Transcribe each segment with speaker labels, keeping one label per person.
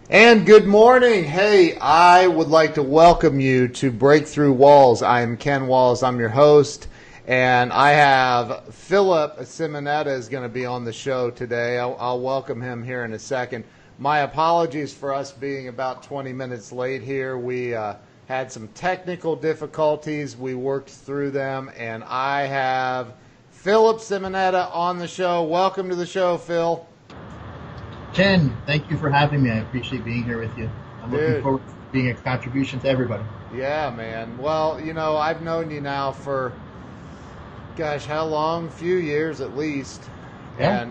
Speaker 1: And good morning. Hey, I would like to welcome you to Breakthrough Walls. I am Ken Walls. I'm your host. And I have Philip Simonetta is going to be on the show today. I'll welcome him here in a second. My apologies for us being about 20 minutes late here. We had some technical difficulties. We worked through them, and I have Philip Simonetta on the show. Welcome to the show, Phil.
Speaker 2: Ken, thank you for having me. I appreciate being here with you. I'm looking forward to being a contribution to everybody.
Speaker 1: Yeah, man. Well, I've known you now for, gosh, how long? A few years at least.
Speaker 2: Yeah.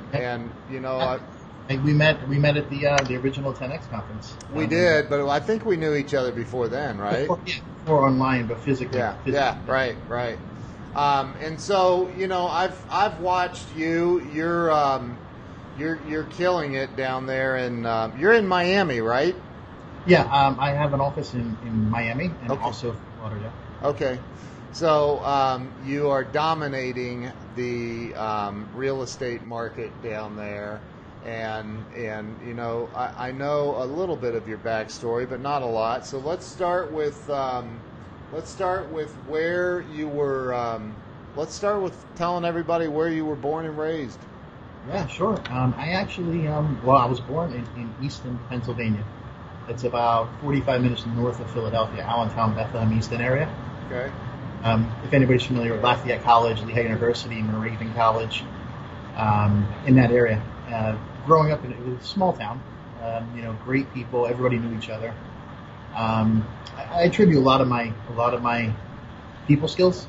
Speaker 2: We met at the original 10X conference.
Speaker 1: We did, but I think we knew each other before then, right?
Speaker 2: Before online, but physically.
Speaker 1: Yeah, right. And so, I've watched you. You're killing it down there, and you're in Miami, right?
Speaker 2: Yeah, I have an office in Miami and also Florida.
Speaker 1: Okay, so you are dominating the real estate market down there, and I know a little bit of your backstory, but not a lot. So let's start with where you were. Let's start with telling everybody where you were born and raised.
Speaker 2: Yeah, sure. I actually, I was born in Easton, Pennsylvania. It's about 45 minutes north of Philadelphia, Allentown, Bethlehem, Easton area.
Speaker 1: Okay.
Speaker 2: If anybody's familiar with Lafayette College, Lehigh University, Moravian College, in that area. Growing up, it was a small town. Great people. Everybody knew each other. I attribute a lot of my people skills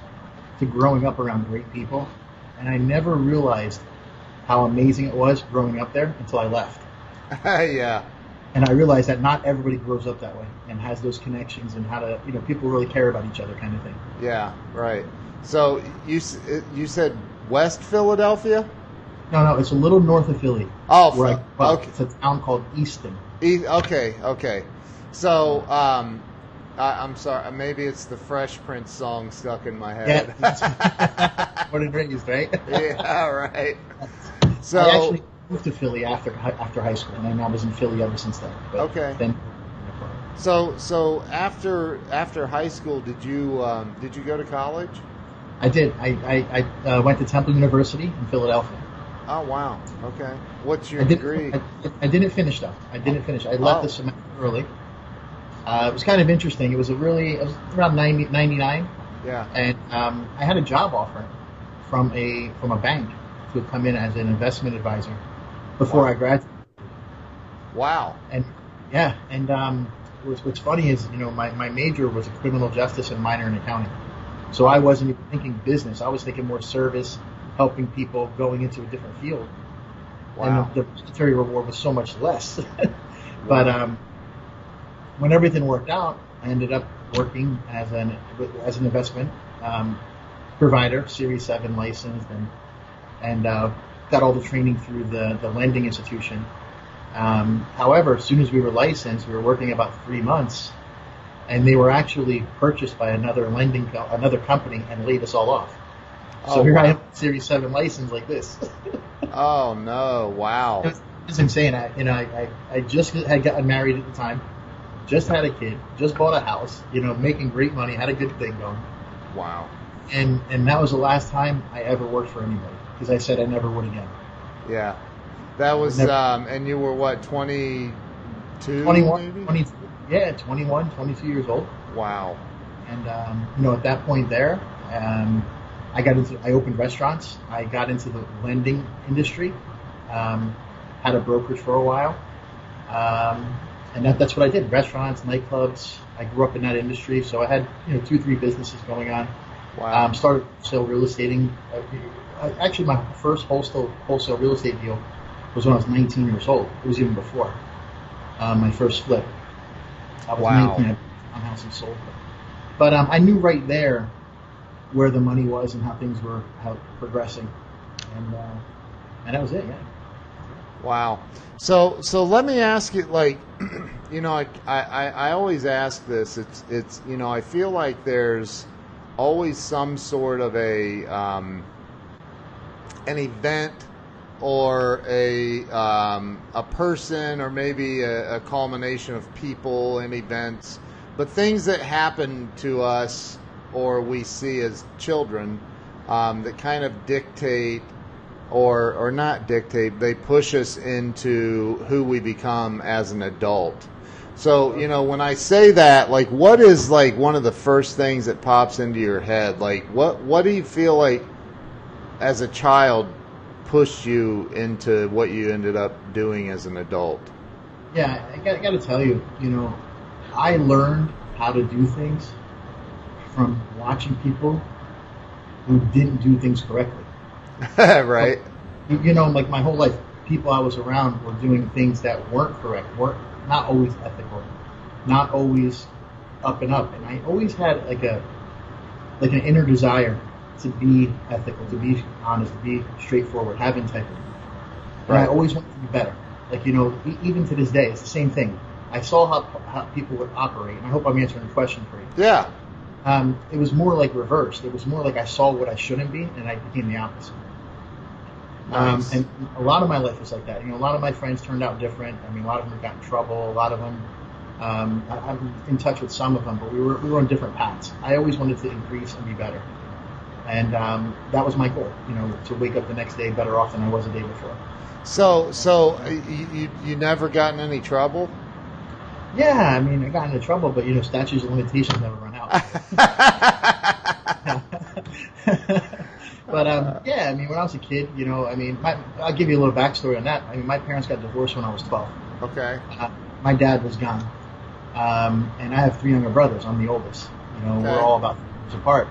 Speaker 2: to growing up around great people, and I never realized how amazing it was growing up there until I left.
Speaker 1: Yeah.
Speaker 2: And I realized that not everybody grows up that way and has those connections and how to, people really care about each other kind of thing.
Speaker 1: Yeah, right. So you said West Philadelphia?
Speaker 2: No, it's a little north of Philly.
Speaker 1: Oh,
Speaker 2: okay. It's a town called Easton.
Speaker 1: Okay. So, I'm sorry, maybe it's the Fresh Prince song stuck in my head.
Speaker 2: Yeah. What a raised, right?
Speaker 1: Yeah, right. So
Speaker 2: I actually moved to Philly after high school, and I was in Philly ever since then.
Speaker 1: Okay. So after high school, did you go to college?
Speaker 2: I did. I went to Temple University in Philadelphia.
Speaker 1: Oh wow. Okay. What's your degree?
Speaker 2: I didn't finish though. I left the semester early. It was kind of interesting. It was around 99.
Speaker 1: Yeah.
Speaker 2: And I had a job offer from a bank to come in as an investment advisor before I graduated.
Speaker 1: Wow.
Speaker 2: And what's funny is, my major was a criminal justice and minor in accounting. So I wasn't even thinking business. I was thinking more service, helping people, going into a different field.
Speaker 1: Wow.
Speaker 2: And the monetary reward was so much less. But when everything worked out, I ended up working as an investment provider, Series 7 licensed, and got all the training through the lending institution. However, as soon as we were licensed, we were working about 3 months, and they were actually purchased by another company and laid us all off. So here I am, Series 7 license like this.
Speaker 1: Oh no! Wow.
Speaker 2: It was insane. I just had gotten married at the time, just had a kid, just bought a house, making great money, had a good thing going.
Speaker 1: Wow.
Speaker 2: And that was the last time I ever worked for anybody, because I said I never would again.
Speaker 1: Yeah. That was, and you were what, 22?
Speaker 2: 21,
Speaker 1: maybe?
Speaker 2: 22, yeah, 21, 22 years old.
Speaker 1: Wow.
Speaker 2: And, at that point there, I opened restaurants. I got into the lending industry, had a brokerage for a while. And that's what I did, restaurants, nightclubs. I grew up in that industry, so I had, 2-3 businesses going on.
Speaker 1: Wow.
Speaker 2: Started wholesale real estate. Actually, my first wholesale real estate deal was when I was 19 years old. It was even before my first flip. I was 19. I bought a house and sold it. But I knew right there where the money was and how things were progressing, and that was it. Yeah.
Speaker 1: Wow. So let me ask you, I always ask this. It's I feel like there's always some sort of an event or a person, or maybe a culmination of people and events, but things that happen to us or we see as children that kind of dictate or not dictate, they push us into who we become as an adult. So, when I say that, like, what is like one of the first things that pops into your head? Like, what do you feel like as a child pushed you into what you ended up doing as an adult?
Speaker 2: Yeah, I got to tell you, I learned how to do things from watching people who didn't do things correctly.
Speaker 1: Right.
Speaker 2: Like my whole life, people I was around were doing things that weren't correct, weren't not always ethical, not always up and up. And I always had like an inner desire to be ethical, to be honest, to be straightforward, have integrity. And
Speaker 1: Right.
Speaker 2: I always wanted to be better. Like, even to this day, it's the same thing. I saw how people would operate, and I hope I'm answering the question for you.
Speaker 1: Yeah.
Speaker 2: It was more like reversed. It was more like I saw what I shouldn't be, and I became the opposite.
Speaker 1: Nice.
Speaker 2: And a lot of my life was like that. A lot of my friends turned out different. I mean, a lot of them got in trouble. A lot of them, I'm in touch with some of them, but we were on different paths. I always wanted to increase and be better. And that was my goal, to wake up the next day better off than I was the day before.
Speaker 1: So you never got in any trouble?
Speaker 2: Yeah, I mean, I got into trouble, but statutes of limitations never run out. But yeah, I mean, when I was a kid, I'll give you a little backstory on that. I mean, my parents got divorced when I was 12.
Speaker 1: Okay.
Speaker 2: My dad was gone, and I have 3 younger brothers. I'm the oldest.
Speaker 1: Okay.
Speaker 2: We're all about 3 years apart.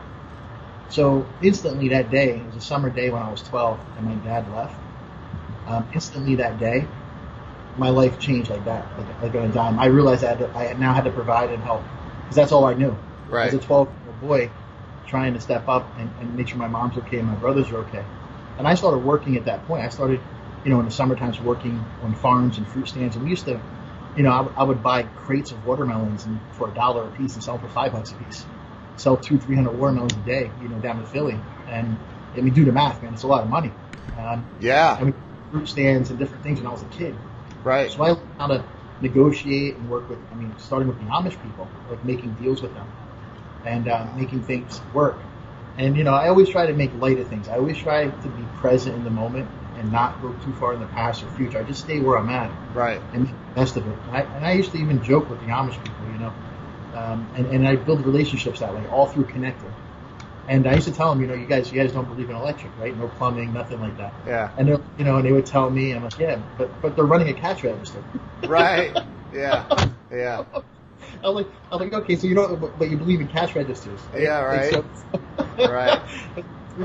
Speaker 2: So instantly that day, it was a summer day when I was 12, and my dad left. Instantly that day, my life changed like that, like on a dime. I realized I now had to provide and help, because that's all I knew.
Speaker 1: Right.
Speaker 2: As a 12-year-old boy, trying to step up and make sure my mom's okay and my brothers are okay. And I started working at that point. I started, in the summer times working on farms and fruit stands. And we used to, I would buy crates of watermelons for $1 a piece and sell them for $5 a piece. Sell 200-300 watermelons a day, down in Philly. And I mean, do the math, man. It's a lot of money.
Speaker 1: Yeah.
Speaker 2: I mean, fruit stands and different things when I was a kid.
Speaker 1: Right.
Speaker 2: So I learned how to negotiate and work with, starting with the Amish people, like making deals with them and making things work. And, I always try to make light of things. I always try to be present in the moment and not go too far in the past or future. I just stay where I'm at.
Speaker 1: Right.
Speaker 2: And make the best of it. And I used to even joke with the Amish people, and I build relationships that way, all through connecting. And I used to tell them, you guys don't believe in electric, right? No plumbing, nothing like that.
Speaker 1: Yeah.
Speaker 2: And and they would tell me, I'm like, yeah, but they're running a cash register.
Speaker 1: Right. Yeah. Yeah.
Speaker 2: I'm like, okay, so but you believe in cash registers. Right?
Speaker 1: Yeah. Right.
Speaker 2: So,
Speaker 1: right.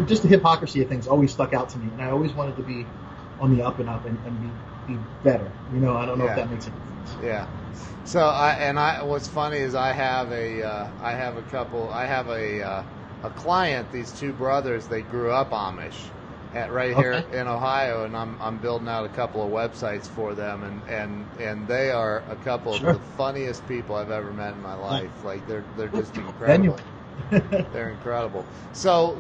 Speaker 2: Just the hypocrisy of things always stuck out to me, and I always wanted to be on the up and up and be better. I don't know if that makes any sense.
Speaker 1: Yeah. So what's funny is I have a client, these 2 brothers, they grew up Amish right here in Ohio, and I'm building out a couple of websites for them, and they are a couple of the funniest people I've ever met in my life. Like they're just incredible. They're incredible. So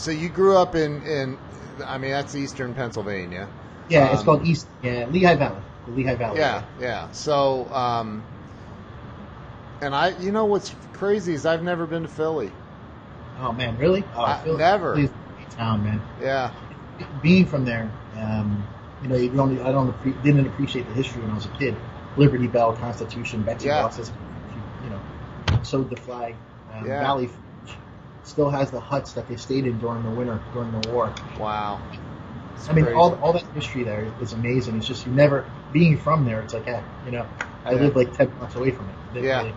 Speaker 1: you grew up in I mean, that's eastern Pennsylvania.
Speaker 2: Yeah, it's called Lehigh Valley. The Lehigh Valley.
Speaker 1: Yeah. So and what's crazy is I've never been to Philly.
Speaker 2: Oh man, really? Oh, Philly,
Speaker 1: never.
Speaker 2: Philly's a great town, man.
Speaker 1: Yeah.
Speaker 2: Being from there, didn't appreciate the history when I was a kid. Liberty Bell, Constitution, Betsy Ross's, sewed the flag. Valley still has the huts that they stayed in during the winter, during the war.
Speaker 1: Wow.
Speaker 2: I mean, all that history there is amazing. It's just being from there, it's like, I live like 10 blocks away from it. It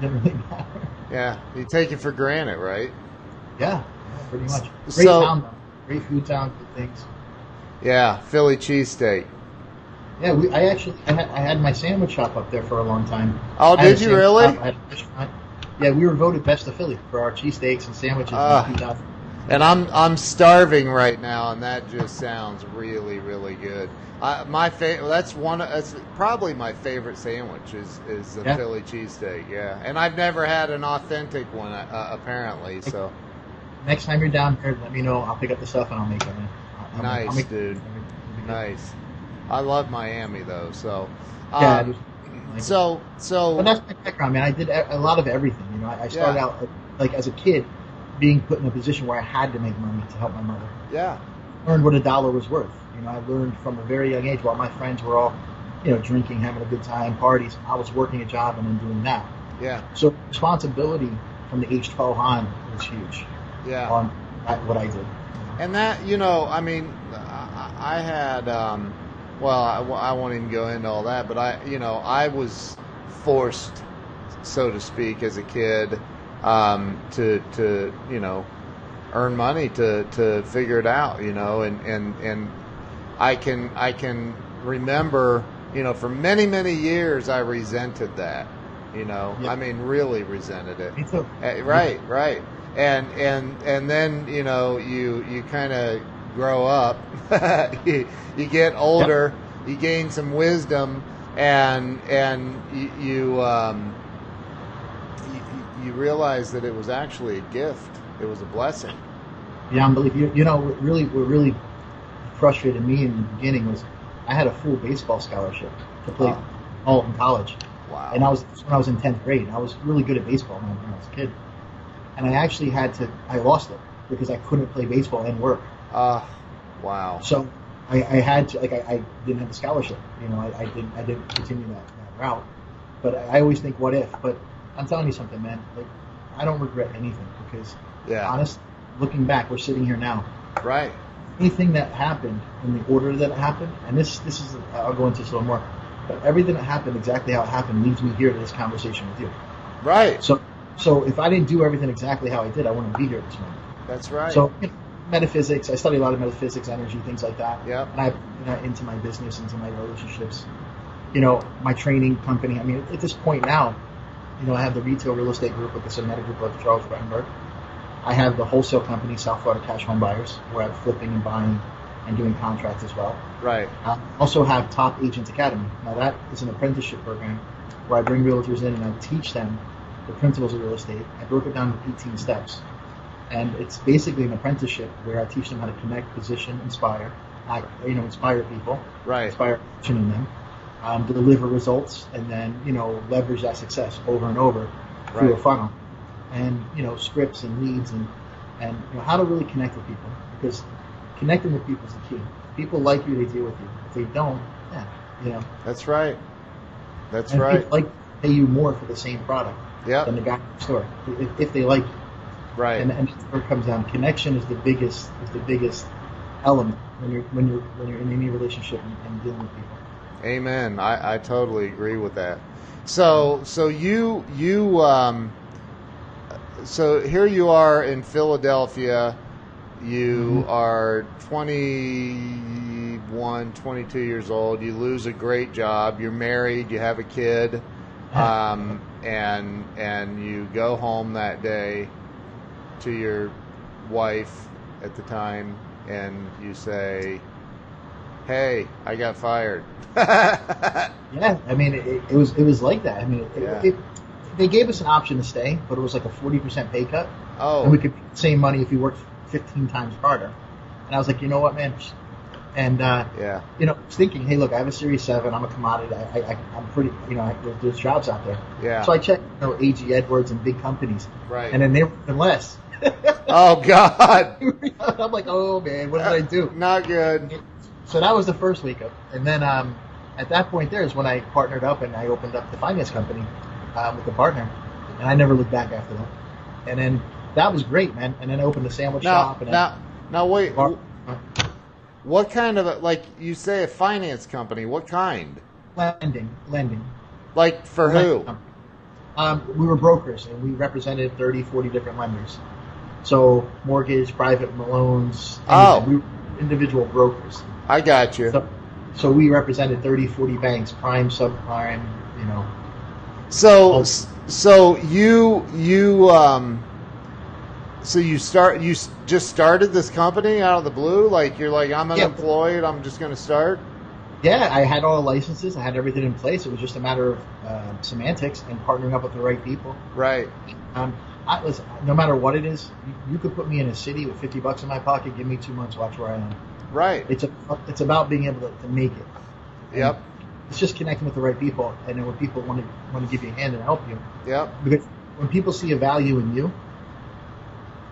Speaker 2: didn't really matter.
Speaker 1: Yeah, you take it for granted, right?
Speaker 2: Yeah, pretty much. Great town, though. Great food town, good things.
Speaker 1: Yeah, Philly cheesesteak.
Speaker 2: Yeah, I had my sandwich shop up there for a long time.
Speaker 1: Oh, did you really?
Speaker 2: I had a restaurant. Yeah, we were voted best of Philly for our cheesesteaks and sandwiches in 2000.
Speaker 1: And I'm starving right now, and that just sounds really, really good. That's probably my favorite sandwich is the Philly cheesesteak. Yeah, and I've never had an authentic one apparently. So
Speaker 2: Next time you're down here, let me know. I'll pick up the stuff and I'll make it. Man. I'll
Speaker 1: Nice,
Speaker 2: make
Speaker 1: dude.
Speaker 2: it.
Speaker 1: Nice. I love Miami though. So,
Speaker 2: Yeah. Like
Speaker 1: so
Speaker 2: but that's my background, man. I did a lot of everything. You know, I started out like as a kid, being put in a position where I had to make money to help my mother.
Speaker 1: yeah,
Speaker 2: Learned what a dollar was worth. You know, I learned from a very young age. While my friends were all, you know, drinking, having a good time, parties, I was working a job and then doing that.
Speaker 1: yeah,
Speaker 2: So responsibility from the age 12 on was huge.
Speaker 1: yeah.
Speaker 2: On what I did.
Speaker 1: And that, you know, I mean, I had, well, I won't even go into all that, but I was forced, so to speak, as a kid, to earn money to figure it out, and I can remember, for many, many years I resented that,
Speaker 2: Yeah.
Speaker 1: I mean, really resented it.
Speaker 2: Me too.
Speaker 1: Right. And then, you kind of grow up, you get older, you gain some wisdom, and you realize that it was actually a gift. It was a blessing.
Speaker 2: Yeah, unbelievable. You know, what really frustrated me in the beginning was I had a full baseball scholarship to play all in college.
Speaker 1: Wow.
Speaker 2: And when I was in 10th grade. I was really good at baseball when I was a kid. And I actually I lost it because I couldn't play baseball and work.
Speaker 1: Wow.
Speaker 2: So I had to, I didn't have the scholarship. You know, I didn't continue that route. But I always think, what if? But I'm telling you something, man. Like, I don't regret anything because, honestly, looking back, we're sitting here now.
Speaker 1: Right.
Speaker 2: Anything that happened in the order that it happened, and this is, I'll go into this a little more, but everything that happened exactly how it happened leads me here to this conversation with you.
Speaker 1: Right.
Speaker 2: So if I didn't do everything exactly how I did, I wouldn't be here at this moment.
Speaker 1: That's right.
Speaker 2: So, metaphysics, I study a lot of metaphysics, energy, things like that.
Speaker 1: Yeah.
Speaker 2: And I put that into my business, into my relationships. My training company. I mean, at this point now, I have the retail real estate group with the Simonetta group of Charles Rutenberg. I have the wholesale company, South Florida Cash Home Buyers, where I'm flipping and buying and doing contracts as well.
Speaker 1: Right.
Speaker 2: I also have Top Agents Academy. Now that is an apprenticeship program where I bring realtors in and I teach them the principles of real estate. I broke it down to 18 steps. And it's basically an apprenticeship where I teach them how to connect, position, inspire, inspire people,
Speaker 1: right,
Speaker 2: inspire action in them, deliver results, and then, leverage that success over and over through a funnel. And, scripts and leads and how to really connect with people, because connecting with people is the key. If people like you, they deal with you. If they don't,
Speaker 1: That's right. That's
Speaker 2: and
Speaker 1: right.
Speaker 2: People like to pay you more for the same product than the guy in the store, if they like you.
Speaker 1: Right.
Speaker 2: And that's where it comes down. Connection is the biggest element when you're in any relationship and dealing with people.
Speaker 1: Amen. I totally agree with that. So here you are in Philadelphia. You are 21, 22 years old. You lose a great job. You're married. You have a kid, and you go home that day to your wife at the time, and you say, "Hey, I got fired."
Speaker 2: Yeah, I mean, it was like that. I mean, they gave us an option to stay, but it was like a 40% pay cut.
Speaker 1: Oh.
Speaker 2: And we could make the same money if we worked 15 times harder. And I was like, you know what, man? And I was thinking, hey, look, I have a Series 7. I'm a commodity. I'm pretty, there's jobs out there.
Speaker 1: Yeah.
Speaker 2: So I checked, A.G. Edwards and big companies.
Speaker 1: Right.
Speaker 2: And then they were even less.
Speaker 1: Oh, God.
Speaker 2: I'm like, oh, man, what did I do?
Speaker 1: Not good.
Speaker 2: So that was the first week of, and then at that point there is when I partnered up and I opened up the finance company with a partner, and I never looked back after that. And then that was great, man. And then I opened a sandwich shop. And
Speaker 1: now wait, what kind of like you say a finance company? What kind?
Speaker 2: Lending.
Speaker 1: Like for who?
Speaker 2: We were brokers, and we represented 30, 40 different lenders. So mortgage, private loans. We were individual brokers.
Speaker 1: I got you.
Speaker 2: So we represented 30, 40 banks, prime, subprime,
Speaker 1: So you just started this company out of the blue? Like you're like, I'm unemployed, I'm just going to start?
Speaker 2: Yeah, I had all the licenses, I had everything in place. It was just a matter of semantics and partnering up with the right people.
Speaker 1: Right.
Speaker 2: Listen, no matter what it is, you could put me in a city with $50 in my pocket, give me 2 months, watch where I am.
Speaker 1: Right.
Speaker 2: It's about being able to make it. And
Speaker 1: Yep.
Speaker 2: it's just connecting with the right people, and then when people want to give you a hand and help you.
Speaker 1: Yep.
Speaker 2: Because when people see a value in you,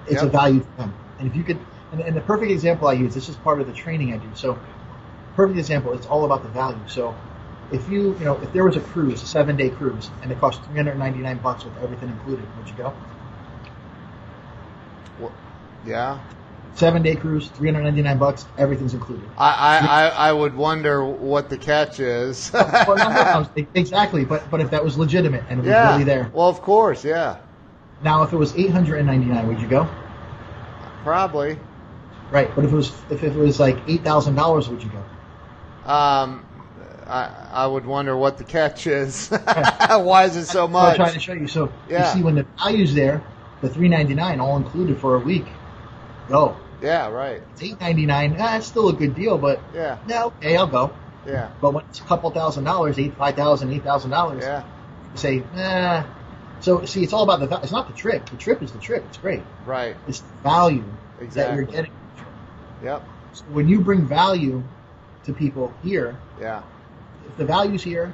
Speaker 2: it's a
Speaker 1: Yep.
Speaker 2: value to them. And if you could, and the perfect example I use, this is part of the training I do. So, perfect example, it's all about the value. So, if if there was a cruise, a 7-day cruise, and it cost $399 with everything included, would you go?
Speaker 1: Well, yeah.
Speaker 2: 7-day cruise, $399, everything's included.
Speaker 1: I would wonder what the catch is.
Speaker 2: Well, no, exactly. But if that was legitimate and it was
Speaker 1: Yeah.
Speaker 2: really there.
Speaker 1: Well, of course, yeah.
Speaker 2: Now, if it was $899, would you go?
Speaker 1: Probably.
Speaker 2: Right. But if it was like $8,000, would you go?
Speaker 1: I would wonder what the catch is. Why is it so
Speaker 2: That's what
Speaker 1: much?
Speaker 2: I'm trying to show you. So
Speaker 1: Yeah.
Speaker 2: you see, when the value's there, the $399 all included for a week, go.
Speaker 1: Yeah, right.
Speaker 2: It's $899. It's still a good deal, but
Speaker 1: Yeah,
Speaker 2: okay, I'll go.
Speaker 1: yeah,
Speaker 2: But when it's a couple $1,000, $8,000,
Speaker 1: yeah.
Speaker 2: you say, nah. So see, it's all about the value. It's not the trip. The trip is the trip. It's great.
Speaker 1: Right.
Speaker 2: It's the value that
Speaker 1: Exactly.
Speaker 2: you're getting.
Speaker 1: Yep.
Speaker 2: So when you bring value to people here,
Speaker 1: Yeah.
Speaker 2: if the value's here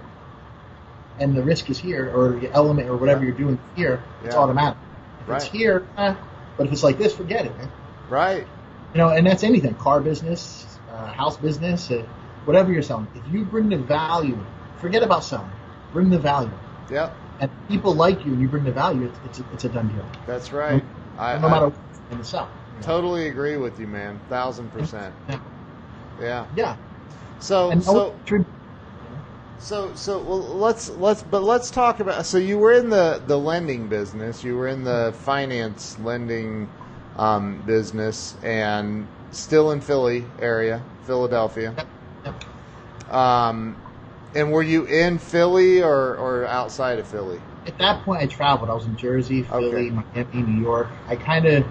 Speaker 2: and the risk is here, or the element or whatever
Speaker 1: Yeah.
Speaker 2: you're doing here, it's
Speaker 1: Yeah.
Speaker 2: automatic. If it's
Speaker 1: Right.
Speaker 2: here, but if it's like this, forget it, man.
Speaker 1: Right.
Speaker 2: And that's anything: car business, house business, whatever you're selling. If you bring the value, forget about selling. Bring the value,
Speaker 1: Yep.
Speaker 2: and people like you. And you bring the value. It's a done deal.
Speaker 1: That's right.
Speaker 2: No matter what you're going to sell.
Speaker 1: Totally agree with you, man. 1,000%.
Speaker 2: Yeah.
Speaker 1: Yeah.
Speaker 2: Yeah.
Speaker 1: So
Speaker 2: And
Speaker 1: well, let's talk about. So you were in the lending business. You were in the finance lending business, and still in Philly area, Philadelphia.
Speaker 2: Yep.
Speaker 1: And were you in Philly or outside of Philly?
Speaker 2: At that point, I traveled. I was in Jersey, Philly,
Speaker 1: Okay.
Speaker 2: Miami, New York. I kind of,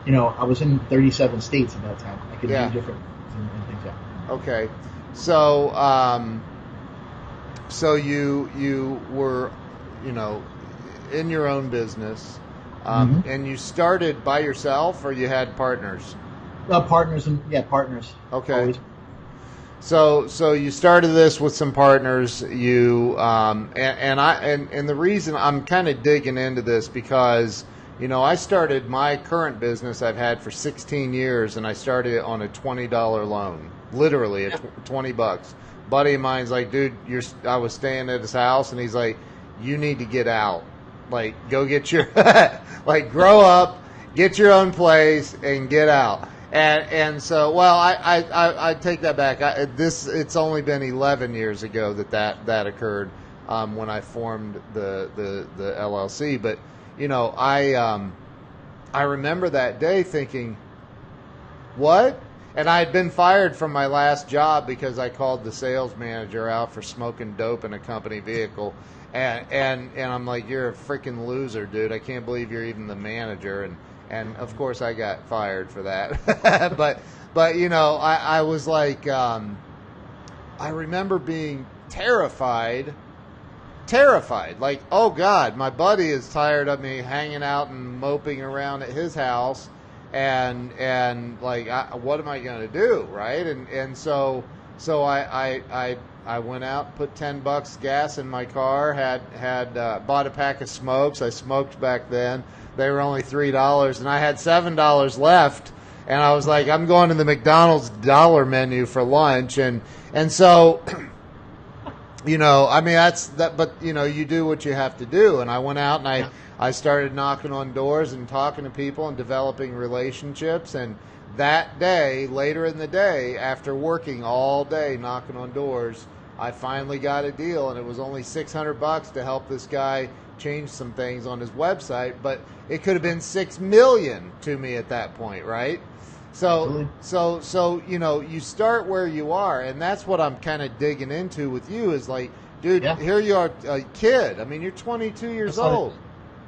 Speaker 2: I was in 37 states at that time. I could
Speaker 1: Yeah.
Speaker 2: do different things and things. Yeah.
Speaker 1: Okay, so so you were, in your own business, and you started by yourself, or you had partners?
Speaker 2: Partners.
Speaker 1: Okay.
Speaker 2: Always.
Speaker 1: So you started this with some partners. You and the reason I'm kind of digging into this because I started my current business I've had for 16 years, and I started it on a $20 loan, literally at $20. Buddy of mine's like, dude, I was staying at his house, and he's like, you need to get out, like go get your like grow up, get your own place, and get out. And so, well, I take that back. It's only been 11 years ago that occurred when I formed the LLC. But I remember that day thinking, what? And I had been fired from my last job because I called the sales manager out for smoking dope in a company vehicle. And I'm like, you're a freaking loser, dude. I can't believe you're even the manager. And of course I got fired for that. but I was like, I remember being terrified. Like, oh God, my buddy is tired of me hanging out and moping around at his house. And like, what am I going to do? Right. And so I went out, put $10 gas in my car, had bought a pack of smokes. I smoked back then. They were only $3, and I had $7 left. And I was like, I'm going to the McDonald's dollar menu for lunch. And so, I mean, that's that, but you do what you have to do. And I went out and I started knocking on doors and talking to people and developing relationships. And that day, later in the day, after working all day knocking on doors, I finally got a deal, and it was only $600 to help this guy change some things on his website, but it could have been $6 million to me at that point, right? So you start where you are, and that's what I'm kind of digging into with you is like, dude, here you are, a kid. I mean, you're 22 years old.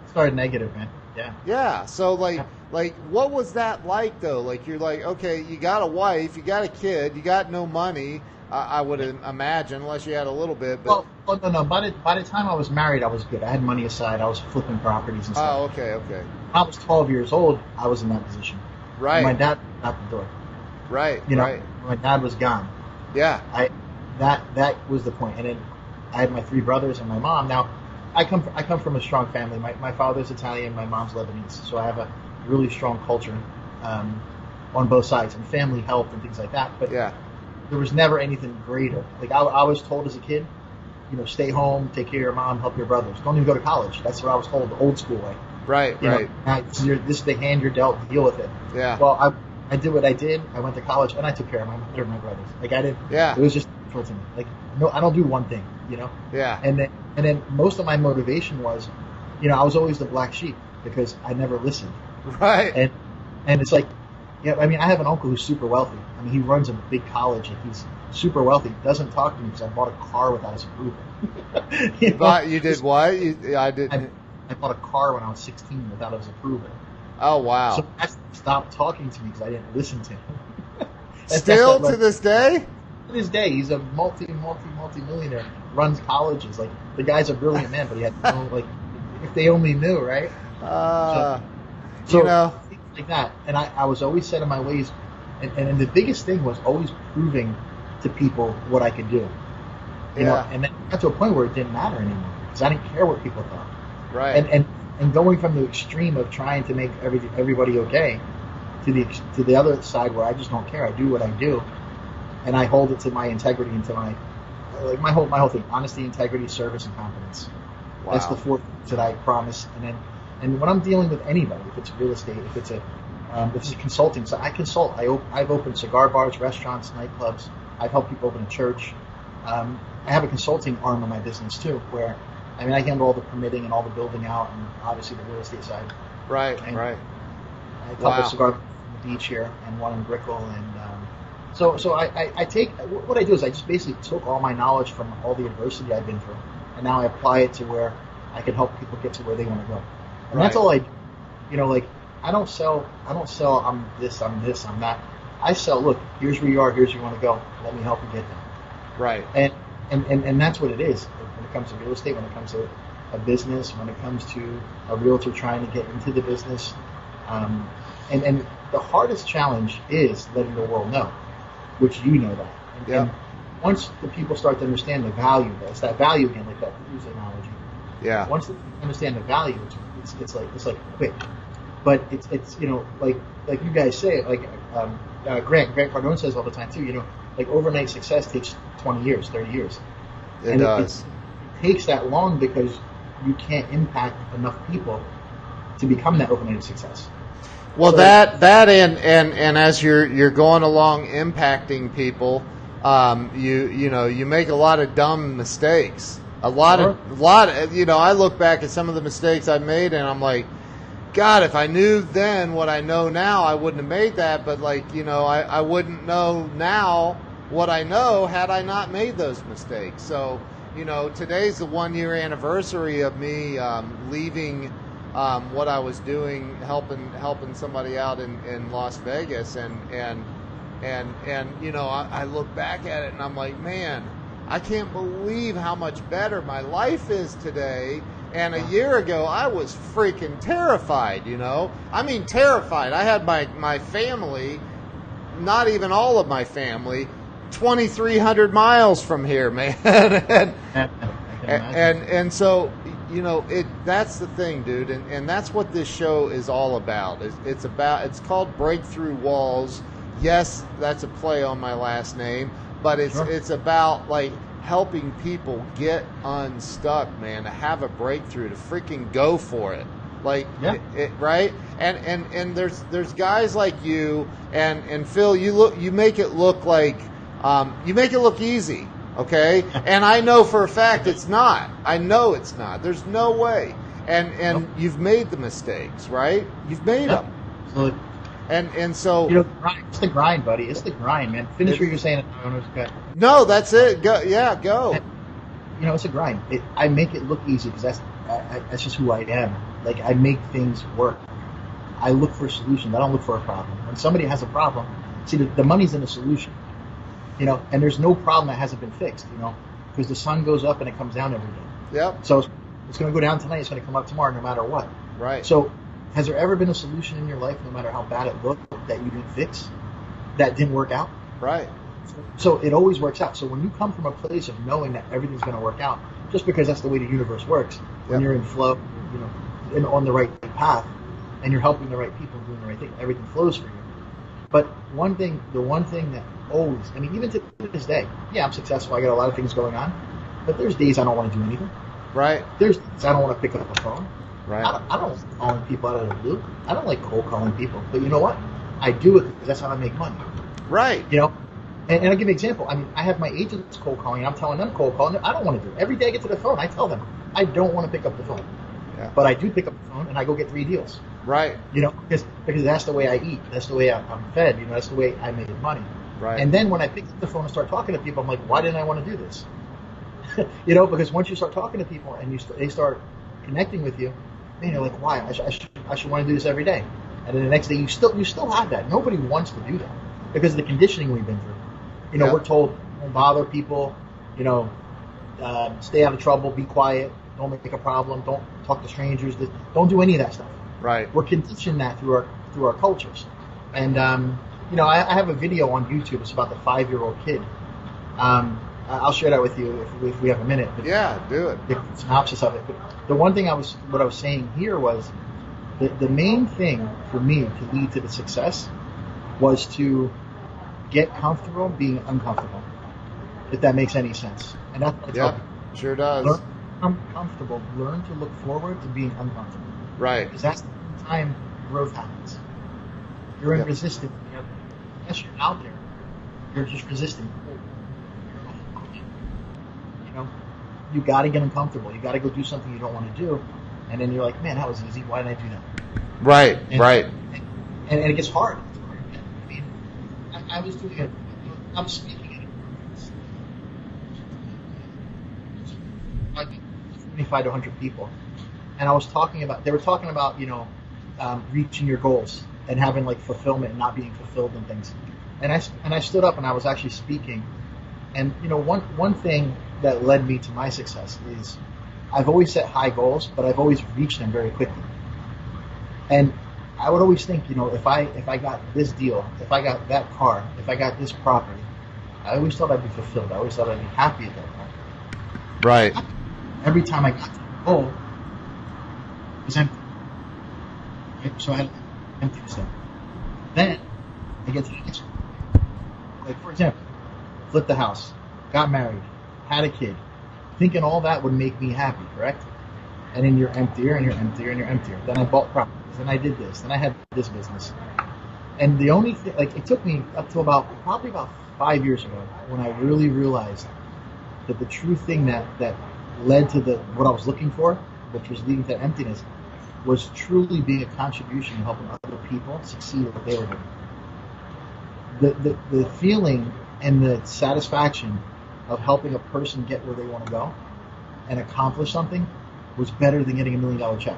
Speaker 2: Started negative, man. Yeah.
Speaker 1: Yeah. So like, Like, what was that like, though? Like, you're like, okay, you got a wife, you got a kid, you got no money, I would imagine, unless you had a little bit. But
Speaker 2: no. By the time I was married, I was good. I had money aside. I was flipping properties and stuff.
Speaker 1: Oh, okay.
Speaker 2: When I was 12 years old, I was in that position.
Speaker 1: Right.
Speaker 2: And my dad was out the door.
Speaker 1: Right.
Speaker 2: Right. My dad was gone.
Speaker 1: Yeah.
Speaker 2: That was the point. And then I had my 3 brothers and my mom. Now, I come from a strong family. My father's Italian, my mom's Lebanese, so I have a really strong culture on both sides, and family helped and things like that. But
Speaker 1: yeah,
Speaker 2: there was never anything greater. Like I was told as a kid, stay home, take care of your mom, help your brothers. Don't even go to college. That's what I was told, the old school way.
Speaker 1: Right.
Speaker 2: This is the hand you're dealt. Deal with it.
Speaker 1: Yeah.
Speaker 2: Well, I did what I did. I went to college and I took care of my mother and my brothers. Like I did.
Speaker 1: Yeah.
Speaker 2: It was just natural to me. Like no, I don't do one thing.
Speaker 1: Yeah.
Speaker 2: And then most of my motivation was, I was always the black sheep because I never listened.
Speaker 1: Right.
Speaker 2: And it's like, I have an uncle who's super wealthy. I mean, he runs a big college and he's super wealthy. Doesn't talk to me because I bought a car without his approval.
Speaker 1: But you did what? I didn't.
Speaker 2: I bought a car when I was 16 without his approval.
Speaker 1: Oh, wow.
Speaker 2: So I stopped talking to me because I didn't listen to him.
Speaker 1: Still to this day?
Speaker 2: To this day, he's a multi-millionaire. Runs colleges. Like, the guy's a brilliant man, but he had no, like, if they only knew, right? So like that. And I was always set in my ways. And the biggest thing was always proving to people what I could do. You know, and then got to a point where it didn't matter anymore because I didn't care what people thought.
Speaker 1: Right.
Speaker 2: And going from the extreme of trying to make everybody okay to the other side where I just don't care. I do what I do, and I hold it to my integrity and to my whole thing: honesty, integrity, service, and competence.
Speaker 1: Wow.
Speaker 2: That's the 4 things that I promise. And when I'm dealing with anybody, if it's real estate, if it's a consulting, so I consult. I've opened cigar bars, restaurants, nightclubs. I've helped people open a church. I have a consulting arm of my business too, where I handle all the permitting and all the building out, and obviously the real estate side.
Speaker 1: Right.
Speaker 2: And
Speaker 1: right.
Speaker 2: I have a couple of cigar bars on the beach here, and one in Brickell, and so I take what I do is I just basically took all my knowledge from all the adversity I've been through, and now I apply it to where I can help people get to where they want to go, and that's all I do. Like I don't sell. I'm this. I'm that. I sell. Look, here's where you are. Here's where you want to go. Let me help you get there.
Speaker 1: Right.
Speaker 2: And that's what it is when it comes to real estate. When it comes to a business. When it comes to a realtor trying to get into the business. And the hardest challenge is letting the world know, which you know that. And once the people start to understand the value, it's that value again, like that cruise analogy.
Speaker 1: Yeah.
Speaker 2: Once they understand the value, it's like quick. But it's like you guys say, like Grant Cardone says all the time too. Like overnight success takes 20 years, 30 years.
Speaker 1: It does.
Speaker 2: It takes that long because you can't impact enough people to become that overnight success.
Speaker 1: Well, so that and as you're going along impacting people, you make a lot of dumb mistakes. A lot. I look back at some of the mistakes I made, and I'm like, God, if I knew then what I know now, I wouldn't have made that. But I wouldn't know now what I know had I not made those mistakes. So, today's the 1-year anniversary of me leaving what I was doing, helping somebody out in Las Vegas, and I look back at it and I'm like, man, I can't believe how much better my life is today. And a year ago, I was freaking terrified, terrified. I had my family, not even all of my family, 2,300 miles from here, man. and so, that's the thing, dude. And that's what this show is all about. It's called Breakthrough Walls. Yes, that's a play on my last name, but it's about like helping people get unstuck, man, to have a breakthrough, to freaking go for it. Like, right? And there's guys like you and Phil, you make it look like, you make it look easy, okay? And I know for a fact it's not. I know it's not. There's no way. And you've made the mistakes, right? You've made them.
Speaker 2: Absolutely.
Speaker 1: And so
Speaker 2: it's the grind, buddy. It's the grind, man. Finish what you're saying.
Speaker 1: No, that's it. Go. Yeah, go.
Speaker 2: It's a grind. I make it look easy because that's just who I am. Like I make things work. I look for solutions. I don't look for a problem. When somebody has a problem, see, the money's in the solution, and there's no problem that hasn't been fixed, because the sun goes up and it comes down every day.
Speaker 1: Yep.
Speaker 2: So it's going to go down tonight. It's going to come up tomorrow, no matter what.
Speaker 1: Right.
Speaker 2: So has there ever been a solution in your life, no matter how bad it looked, that you didn't fix, that didn't work out?
Speaker 1: Right.
Speaker 2: So it always works out. So when you come from a place of knowing that everything's going to work out, just because that's the way the universe works, when you're in flow, on the right path, and you're helping the right people, doing the right thing, everything flows for you. But the one thing that always, even to this day, yeah, I'm successful. I got a lot of things going on, but there's days I don't want to do anything.
Speaker 1: Right.
Speaker 2: There's days I don't want to pick up a phone.
Speaker 1: Right.
Speaker 2: I don't like calling people out of the blue. I don't like cold calling people. But you know what? I do it because that's how I make money.
Speaker 1: Right.
Speaker 2: And I'll give you an example. I have my agents cold calling, and I'm telling them cold calling. I don't want to do it. Every day I get to the phone, I tell them, I don't want to pick up the phone.
Speaker 1: Yeah.
Speaker 2: But I do pick up the phone, and I go get 3 deals.
Speaker 1: Right.
Speaker 2: Because that's the way I eat. That's the way I'm fed. That's the way I make money.
Speaker 1: Right.
Speaker 2: And then when I pick up the phone and start talking to people, I'm like, why didn't I want to do this? Because once you start talking to people and they start connecting with you, man, you're like, why? I should want to do this every day. And then the next day, you still have that. Nobody wants to do that because of the conditioning we've been through. We're told, don't bother people, stay out of trouble, be quiet, don't make a problem, don't talk to strangers, don't do any of that stuff.
Speaker 1: Right.
Speaker 2: We're conditioned that through our cultures. And, I have a video on YouTube. It's about the 5-year-old kid. I'll share that with you if we have a minute. But
Speaker 1: yeah, do it.
Speaker 2: The synopsis of it. But the one thing what I was saying here was the main thing for me to lead to the success was to get comfortable being uncomfortable, if that makes any sense. And that's what I tell people.
Speaker 1: Sure does.
Speaker 2: Learn to become comfortable. Learn to look forward to being uncomfortable.
Speaker 1: Right.
Speaker 2: Because that's the time growth happens. You're in resistance. Unless you're out there, you're just resisting. You got to get uncomfortable. You got to go do something you don't want to do, and then you're like, man, that was easy. Why did I do that?
Speaker 1: Right. Right.
Speaker 2: And it gets hard. I was doing it. I'm speaking at 25 to 100 people, and I was talking about. They were talking about reaching your goals and having like fulfillment and not being fulfilled and things. And I stood up and I was actually speaking. And one thing that led me to my success is I've always set high goals, but I've always reached them very quickly. And I would always think, if I got this deal, if I got that car, if I got this property, I always thought I'd be fulfilled. I always thought I'd be happy at that point.
Speaker 1: Right.
Speaker 2: Every time I got to the goal, it was empty. Right? So I had empty stuff. Then I get to the next one. Like, for example, flipped the house, got married, had a kid, thinking all that would make me happy, correct? And then you're emptier and you're emptier and you're emptier. Then I bought properties, then I did this, then I had this business. And the only thing, it took me up to probably about 5 years ago when I really realized that the true thing that led to what I was looking for, which was leading to emptiness, was truly being a contribution and helping other people succeed at what they were doing. The feeling and the satisfaction of helping a person get where they want to go and accomplish something was better than getting $1 million check.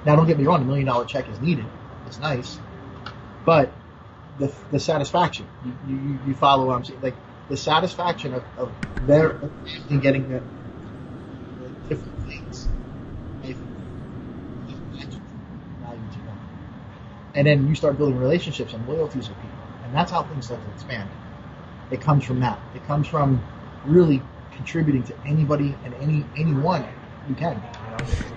Speaker 2: Now, don't get me wrong, $1 million check is needed. It's nice. But the satisfaction, you follow what I'm saying? Like, the satisfaction of their and getting the different things. And then you start building relationships and loyalties with people. And that's how things start to expand. It comes from that. It comes from really contributing to anybody and anyone you can.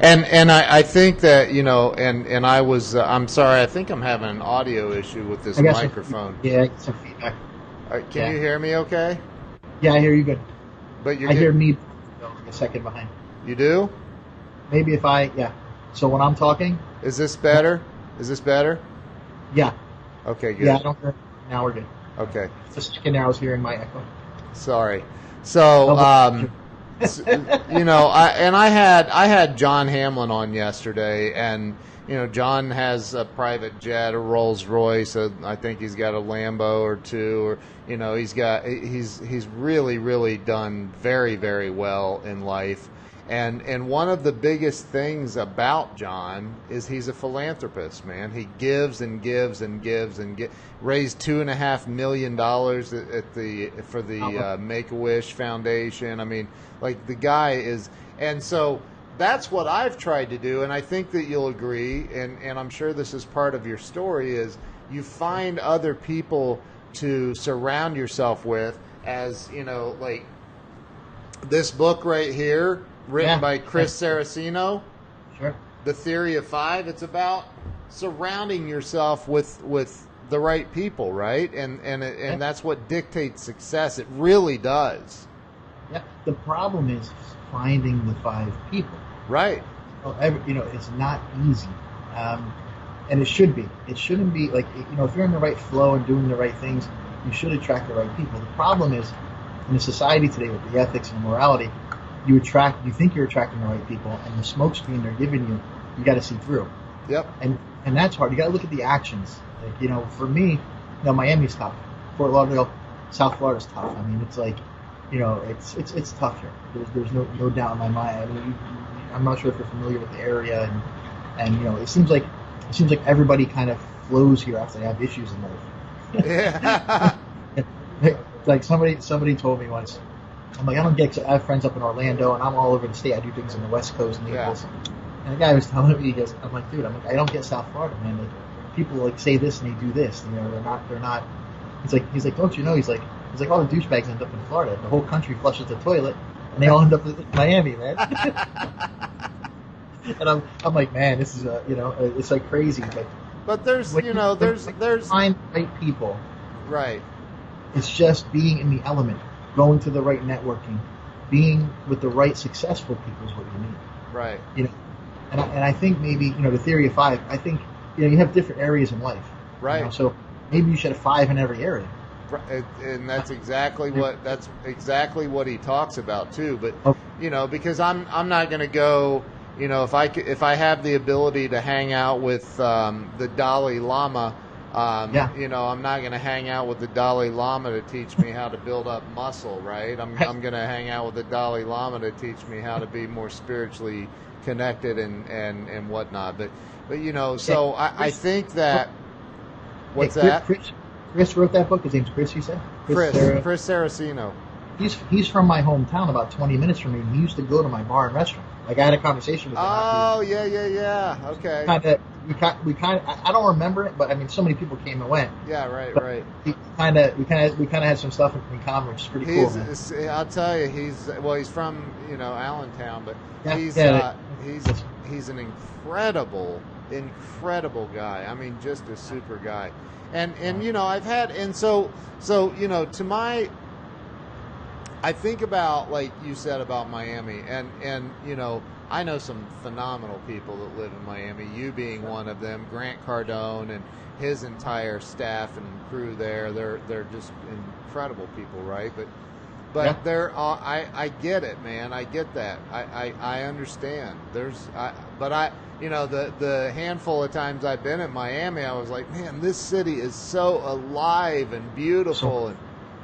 Speaker 1: And I think that and I was I'm sorry, I think I'm having an audio issue with this microphone.
Speaker 2: I get some feedback.
Speaker 1: Can you hear me okay?
Speaker 2: Yeah, I hear you good.
Speaker 1: But
Speaker 2: I hear me a second behind.
Speaker 1: You do?
Speaker 2: Maybe if so when I'm talking.
Speaker 1: Is this better?
Speaker 2: Yeah.
Speaker 1: Okay, good.
Speaker 2: Yeah, I don't hear. Now we're good.
Speaker 1: Okay.
Speaker 2: It's a second now I was hearing my echo.
Speaker 1: Sorry. So I had John Hamlin on yesterday, and John has a private jet, a Rolls Royce. I think he's got a Lambo or two, or he's really really done very very well in life. And one of the biggest things about John is he's a philanthropist, man. He gives and gives and gives and raised $2.5 million for the Make-A-Wish Foundation. I mean, like, the guy is, and so that's what I've tried to do, and I think that you'll agree, and I'm sure this is part of your story, is you find other people to surround yourself with, as, you know, like this book right here, written by Chris Saraceno,
Speaker 2: Sure.
Speaker 1: The Theory of Five. It's about surrounding yourself with the right people, right? And that's what dictates success. It really does.
Speaker 2: Yeah. The problem is finding the 5 people.
Speaker 1: Right.
Speaker 2: You know, it's not easy, and it should be. It shouldn't be like, you know, if you're in the right flow and doing the right things, you should attract the right people. The problem is, in a society today with the ethics and morality, you think you're attracting the right people, and the smokescreen they're giving you, you got to see through.
Speaker 1: Yep.
Speaker 2: And that's hard. You got to look at the actions. Like, you know, for me, you know, Miami's tough. Fort Lauderdale, South Florida's tough. I mean, it's like, you know, it's tough here. There's no doubt in my mind. I mean, I'm not sure if you're familiar with the area, and you know, it seems like everybody kind of flows here after they have issues in life.
Speaker 1: Yeah.
Speaker 2: Like somebody told me once, I'm like, I don't get, 'cause I have friends up in Orlando, and I'm all over the state. I do things on the West Coast, Naples. Yeah. And the guy was telling me, he goes, I'm like, dude, I don't get South Florida, man. Like, people like say this and they do this. You know, they're not. He's like, don't you know? He's like, all the douchebags end up in Florida. The whole country flushes the toilet, and they all end up in Miami, man. And I'm like, man, this is you know, it's like crazy.
Speaker 1: But there's, you know, there's
Speaker 2: find the right people.
Speaker 1: Right.
Speaker 2: It's just being in the element, going to the right networking, being with the right successful people is what you need.
Speaker 1: Right.
Speaker 2: You know, and I think maybe, you know, the Theory of 5. I think, you know, you have different areas in life.
Speaker 1: Right.
Speaker 2: You know, so maybe you should have 5 in every area.
Speaker 1: Right. And that's exactly what he talks about too. But you know, because I'm not going to go. You know, if I have the ability to hang out with the Dalai Lama. You know, I'm not going to hang out with the Dalai Lama to teach me how to build up muscle, right? I'm going to hang out with the Dalai Lama to teach me how to be more spiritually connected and whatnot. But you know, so I think that what's that?
Speaker 2: Chris wrote that book. His name's Chris. You said
Speaker 1: Chris Saraceno.
Speaker 2: He's from my hometown, about 20 minutes from me. And he used to go to my bar and restaurant. Like, I had a conversation with him.
Speaker 1: Oh, yeah. Okay.
Speaker 2: We kind of. I don't remember it, but I mean, so many people came and went.
Speaker 1: Yeah, right.
Speaker 2: We kind of had some stuff in common, which is pretty cool. Man.
Speaker 1: I'll tell you, he's from, you know, Allentown, but he's an incredible guy. I mean, just a super guy. And you know, I've had, and so you know, I think about, like you said about Miami, and you know, I know some phenomenal people that live in Miami, you being one of them, Grant Cardone and his entire staff and crew there. They're just incredible people, right? But they're I get it, man. I get that. I understand. You know, the handful of times I've been in Miami, I was like, man, this city is so alive and beautiful, and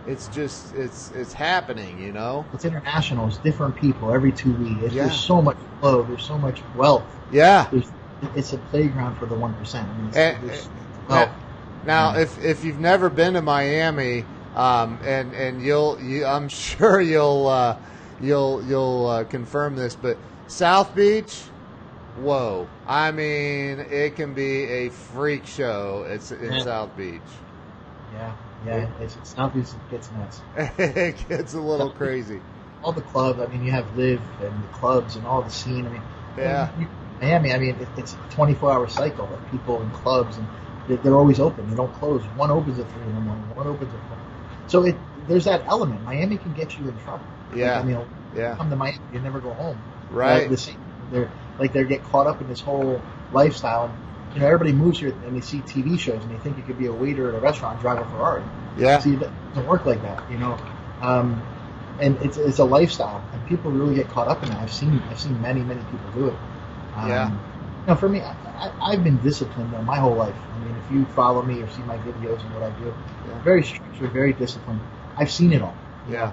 Speaker 1: it's just it's happening, you know. It's
Speaker 2: international. It's different people every 2 weeks. There's so much flow. There's so much wealth.
Speaker 1: Yeah.
Speaker 2: It's a playground for the 1%. I mean,
Speaker 1: now, if you've never been to Miami, and I'm sure you'll confirm this, but South Beach, whoa! I mean, it can be a freak show. It's in South Beach.
Speaker 2: Yeah, South Beach gets nuts.
Speaker 1: It gets a little crazy.
Speaker 2: All the clubs. I mean, you have Live and the clubs and all the scene. I mean, Miami. I mean, it's a 24-hour cycle of people in clubs, and they're always open. They don't close. One opens at 3 in the morning. One opens at 4. So there's that element. Miami can get you in trouble.
Speaker 1: Yeah.
Speaker 2: Like, I mean, come to Miami, you never go home.
Speaker 1: Right.
Speaker 2: They get caught up in this whole lifestyle. And, you know, everybody moves here and they see TV shows and they think you could be a waiter at a restaurant and drive a Ferrari.
Speaker 1: Yeah.
Speaker 2: See, it doesn't work like that, you know. And it's a lifestyle, and people really get caught up in that. I've seen many people do it. You know, for me, I've been disciplined my whole life. I mean, if you follow me or see my videos and what I do, very structured, very disciplined. I've seen it all.
Speaker 1: Yeah.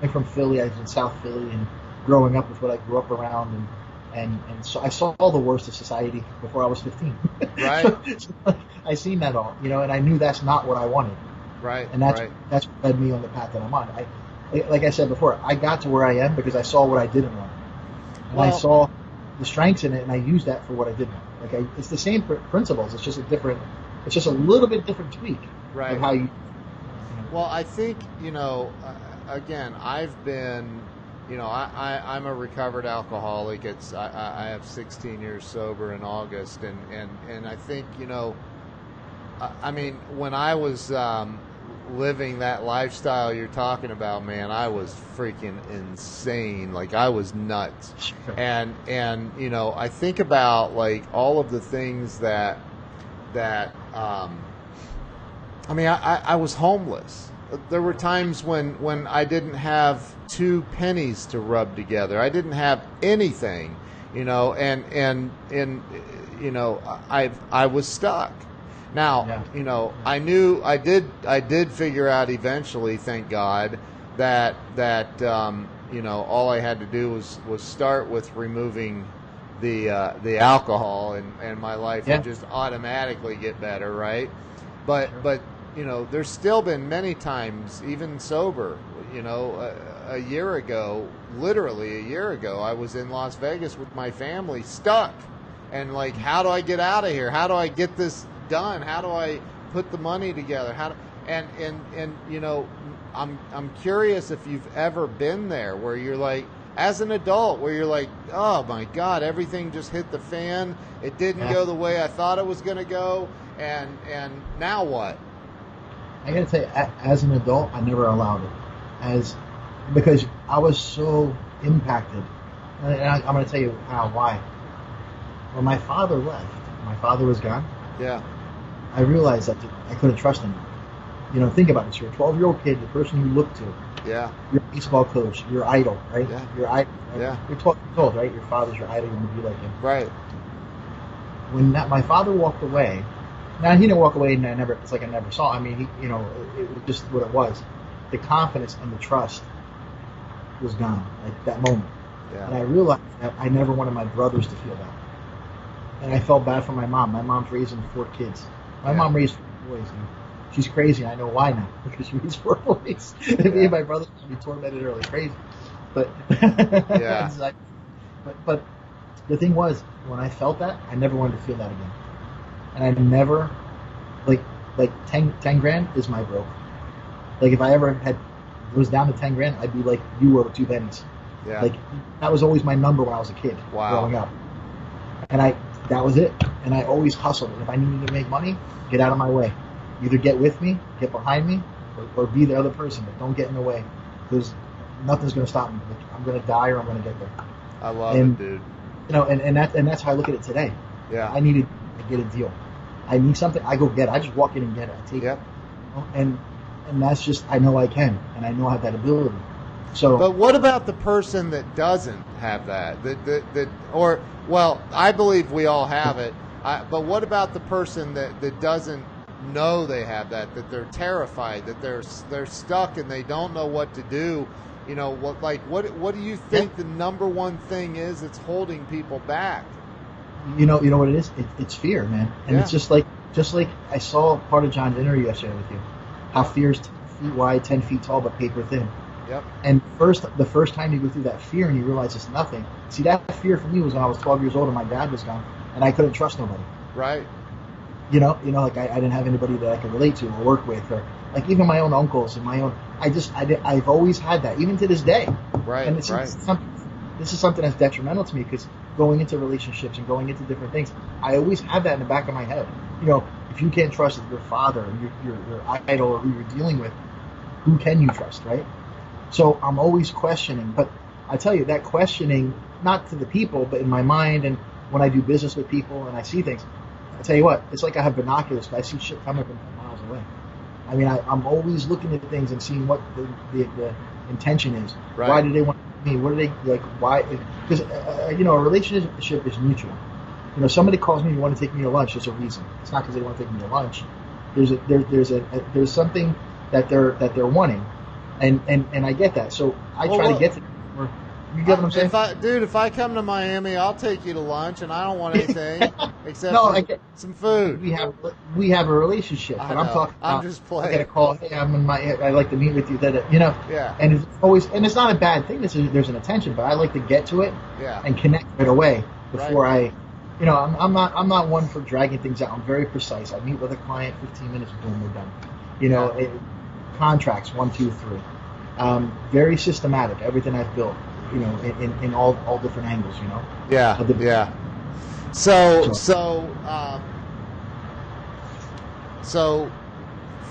Speaker 2: I'm from Philly. I was in South Philly, and growing up with what I grew up around, and so I saw all the worst of society before I was 15.
Speaker 1: Right.
Speaker 2: So I seen that all, and I knew that's not what I wanted.
Speaker 1: Right.
Speaker 2: And that's what led me on the path that I'm on. Like I said before, I got to where I am because I saw what I didn't want, and I saw the strengths in it, and I used that for what I did want. It's the same principles. It's just a little bit different tweak
Speaker 1: right.
Speaker 2: of how you.
Speaker 1: Well, I think again, I've been, I'm a recovered alcoholic. I have 16 years sober in August, and I think I mean, when I was living that lifestyle you're talking about, man, I was freaking insane. Like, I was nuts.
Speaker 2: Sure.
Speaker 1: And I think about like all of the things that I mean, I was homeless. There were times when I didn't have 2 pennies to rub together. I didn't have anything, and I was stuck. Now, I knew I did figure out eventually, thank God, that all I had to do was start with removing the alcohol, and my life would just automatically get better, right? But there's still been many times, even sober, a year ago, literally a year ago, I was in Las Vegas with my family, stuck, and like, how do I get out of here? How do I get this done? How do I put the money together? I'm curious if you've ever been there where you're like, as an adult, where you're like, oh my God, everything just hit the fan. It didn't go the way I thought it was going to go, and now what?
Speaker 2: I gotta say, as an adult, I never allowed it, because I was so impacted, and I'm gonna tell you why. When my father left, my father was gone.
Speaker 1: Yeah.
Speaker 2: I realized that I couldn't trust him. Think about this. You're a 12-year-old kid, the person you look to.
Speaker 1: Yeah.
Speaker 2: Your baseball coach, your idol, right?
Speaker 1: Yeah.
Speaker 2: Your idol. Right?
Speaker 1: Yeah.
Speaker 2: You're 12 years old, right? Your father's your idol. You want to be like him.
Speaker 1: Right.
Speaker 2: When my father walked away, now he didn't walk away, and it's like I never saw. I mean, it was just what it was. The confidence and the trust was gone at that moment.
Speaker 1: Yeah.
Speaker 2: And I realized that I never wanted my brothers to feel that. And I felt bad for my mom. My mom's raising 4 kids. My mom raised 4 boys. And she's crazy. I know why now, because she raised 4 boys. Me and my brothers would be tormented her like crazy. But but the thing was, when I felt that, I never wanted to feel that again. And I never, like 10 grand is my broke. Like, if I ever was down to 10 grand, I'd be like, you were 2 pennies.
Speaker 1: Yeah.
Speaker 2: Like, that was always my number when I was a kid.
Speaker 1: Wow.
Speaker 2: Growing up. And that was it. And I always hustled. And if I needed to make money, get out of my way. Either get with me, get behind me, or be the other person, but don't get in the way, because nothing's going to stop me. Like, I'm going to die or I'm going to get there.
Speaker 1: I love it, dude.
Speaker 2: And that's how I look at it today.
Speaker 1: Yeah.
Speaker 2: I needed to get a deal. I need something, I go get it. I just walk in and get it. I take it. And that's just, I know I can, and I know I have that ability. So,
Speaker 1: but what about the person that doesn't have that? Well, I believe we all have it. But what about the person that doesn't know they have that they're terrified, that they're stuck and they don't know what to do? What do you think the number one thing is that's holding people back?
Speaker 2: You know what it is? It's fear, man. And it's just like I saw part of John's interview yesterday with you. How fear is 10 feet wide, 10 feet tall, but paper thin.
Speaker 1: Yep.
Speaker 2: And the first time you go through that fear and you realize it's nothing. See, that fear for me was when I was 12 years old and my dad was gone, and I couldn't trust nobody.
Speaker 1: Right.
Speaker 2: Like I didn't have anybody that I could relate to or work with, or like even my own uncles and my own. I've always had that, even to this day.
Speaker 1: Right.
Speaker 2: And this is something that's detrimental to me, because going into relationships and going into different things, I always have that in the back of my head. If you can't trust your father, your idol, or who you're dealing with, who can you trust, right? So I'm always questioning. But I tell you, that questioning, not to the people, but in my mind, and when I do business with people and I see things, I tell you what, it's like I have binoculars. I see shit coming from miles away. I mean, I'm always looking at things and seeing what the intention is.
Speaker 1: Right.
Speaker 2: Why do they want me? What do they like? Why? Because a relationship is mutual. Somebody calls me, you want to take me to lunch. There's a reason. It's not because they want to take me to lunch. There's something that they're wanting, and I get that. So I try to get to them. You get what I'm saying?
Speaker 1: If I come to Miami, I'll take you to lunch, and I don't want anything except
Speaker 2: No,
Speaker 1: some food.
Speaker 2: we have a relationship, but I'm talking about.
Speaker 1: I'm just playing.
Speaker 2: I get a call. Hey, I like to meet with you.
Speaker 1: Yeah.
Speaker 2: And it's not a bad thing. There's an attention, but I like to get to it.
Speaker 1: Yeah.
Speaker 2: And connect right away before
Speaker 1: right.
Speaker 2: I'm not one for dragging things out. I'm very precise. I meet with a client, 15 minutes, boom, we're done. Contracts 1, 2, 3. Very systematic. Everything I've built. In all different angles,
Speaker 1: Yeah, yeah. So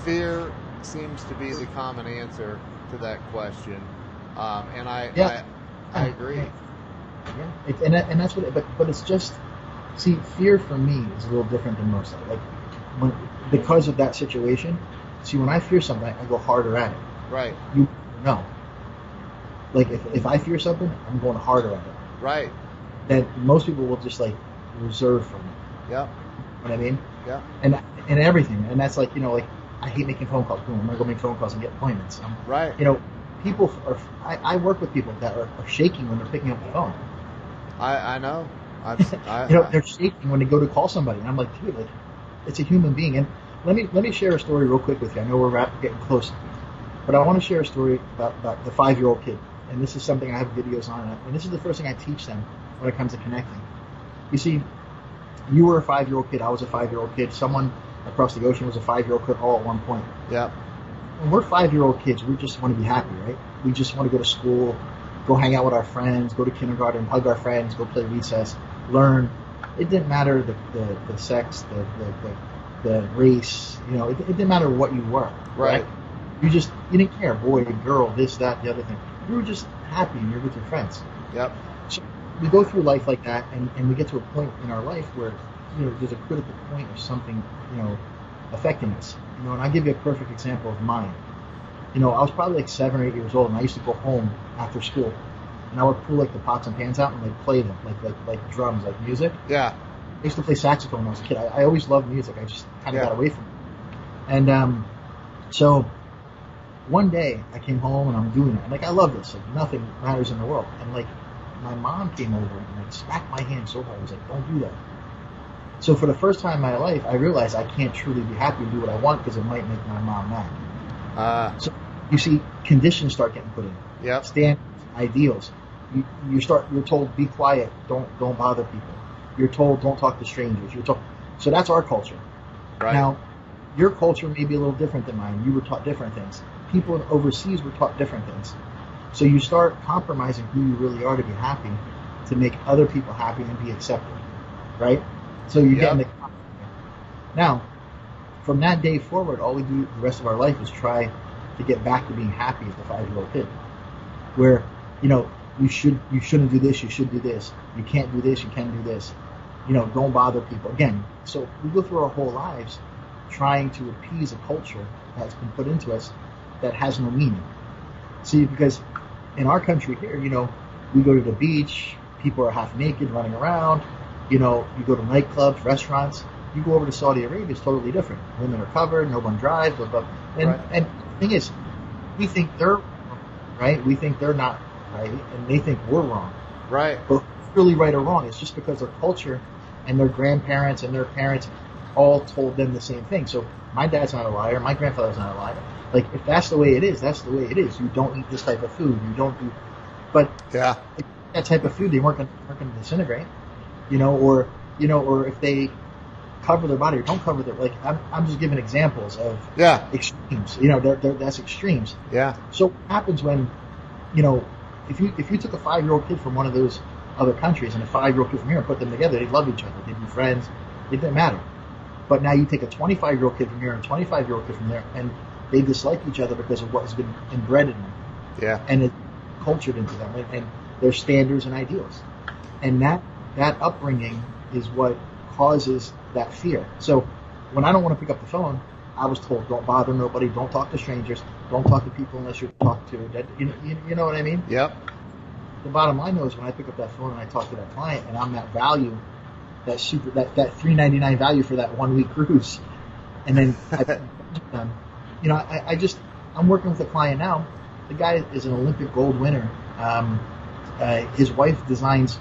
Speaker 1: fear seems to be the common answer to that question, and I agree.
Speaker 2: Yeah, and that's what. But it's just, see, fear for me is a little different than most. Because of that situation. See, when I fear something, I go harder at it.
Speaker 1: Right.
Speaker 2: You know. Like if I fear something, I'm going harder at it.
Speaker 1: Right.
Speaker 2: That most people will just reserve from it.
Speaker 1: Yeah.
Speaker 2: You know what I mean?
Speaker 1: Yeah.
Speaker 2: And everything, and that's I hate making phone calls. Boom, I'm gonna go make phone calls and get appointments.
Speaker 1: Right.
Speaker 2: People are. I work with people that are shaking when they're picking up the phone.
Speaker 1: I know.
Speaker 2: They're shaking when they go to call somebody, and I'm like, dude, it's a human being. And let me share a story real quick with you. I know we're getting close, but I want to share a story about the 5-year-old kid. And this is something I have videos on, and this is the first thing I teach them when it comes to connecting. You see, you were a 5-year-old kid, I was a 5-year-old kid, someone across the ocean was a 5-year-old kid all at one point.
Speaker 1: Yeah.
Speaker 2: When we're 5-year-old kids, we just want to be happy, right? We just want to go to school, go hang out with our friends, go to kindergarten, hug our friends, go play recess, learn. It didn't matter the sex, the race, it didn't matter what you were.
Speaker 1: Right.
Speaker 2: You didn't care, boy, girl, this, that, the other thing. You were just happy and you're with your friends.
Speaker 1: Yep.
Speaker 2: So we go through life like that, and we get to a point in our life where there's a critical point of something affecting us. And I'll give you a perfect example of mine. I was probably 7 or 8 years old, and I used to go home after school, and I would pull the pots and pans out and play them like drums, like music.
Speaker 1: Yeah.
Speaker 2: I used to play saxophone when I was a kid. I always loved music. I just kind of got away from it. And so one day I came home and I'm doing it. And I love this. Nothing matters in the world. And my mom came over and smacked my hand so hard. I was like, don't do that. So for the first time in my life, I realized I can't truly be happy and do what I want because it might make my mom mad. So you see, conditions start getting put in.
Speaker 1: Yep.
Speaker 2: Standards, ideals. You're told, be quiet. Don't bother people. You're told, don't talk to strangers. So that's our culture.
Speaker 1: Right.
Speaker 2: Now, your culture may be a little different than mine. You were taught different things. People overseas were taught different things. So you start compromising who you really are to be happy, to make other people happy and be accepted, right? So you get in the conflict. Now, from that day forward, all we do the rest of our life is try to get back to being happy as the 5-year-old kid, where you shouldn't do this, you should do this, you can't do this, you can do this, don't bother people. Again, so we go through our whole lives trying to appease a culture that's been put into us that has no meaning. See, because in our country here, we go to the beach, people are half naked running around, you go to nightclubs, restaurants. You go over to Saudi Arabia, it's totally different. Women are covered, no one drives, blah, blah. And the thing is, we think they're right, we think they're not right, and they think we're wrong.
Speaker 1: Right.
Speaker 2: But who's really right or wrong? It's just because their culture and their grandparents and their parents all told them the same thing. So my dad's not a liar, my grandfather's not a liar. If that's the way it is, that's the way it is. You don't eat this type of food. You don't do, but that type of food, they weren't going to disintegrate, or if they cover their body or don't cover their, I'm just giving examples of extremes. That's extremes.
Speaker 1: Yeah.
Speaker 2: So what happens when, if you took a 5-year-old kid from one of those other countries and a 5-year-old kid from here and put them together, they'd love each other. They'd be friends. It didn't matter. But now you take a 25-year-old kid from here and a 25-year-old kid from there, and they dislike each other because of what has been inbred in them.
Speaker 1: Yeah.
Speaker 2: And it's cultured into them, and their standards and ideals. And that upbringing is what causes that fear. So when I don't want to pick up the phone, I was told, don't bother nobody, don't talk to strangers, don't talk to people unless you're talking to dead. You know what I mean?
Speaker 1: Yep.
Speaker 2: The bottom line though is when I pick up that phone and I talk to that client and I'm that value, that $3.99 value for that 1 week cruise, and then I'm working with a client now. The guy is an Olympic gold winner his wife designs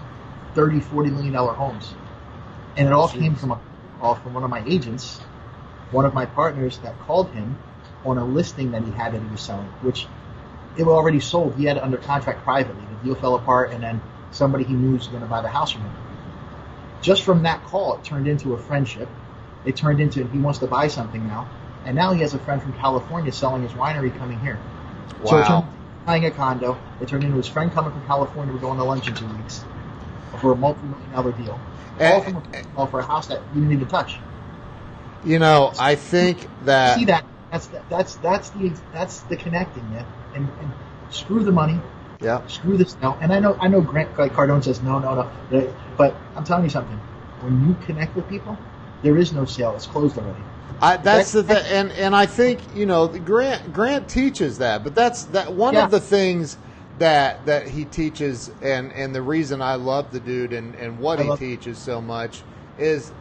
Speaker 2: $30-40 million homes, and it all came from a call from one of my agents, one of my partners that called him on a listing that he had that he was selling, which it was already sold. He had it under contract privately. The deal fell apart, and then somebody he knew was going to buy the house from him. Just from that call, it turned into a friendship. It turned into he wants to buy something now, and now he has a friend from California selling his winery coming here.
Speaker 1: Wow.
Speaker 2: So it turned into buying a condo. It turned into his friend coming from California. We're going to lunch in 2 weeks for a multi-million-dollar deal. All from all for a house that we didn't even touch.
Speaker 1: You know, I think that
Speaker 2: see that that's the connecting, man. And screw the money.
Speaker 1: Yeah.
Speaker 2: Screw this now. And I know Grant Cardone says no. But I'm telling you something. When you connect with people, there is no sale. It's closed already.
Speaker 1: And I think, you know, Grant teaches that, but that's one of the things that he teaches, and the reason I love the dude and what he teaches so much is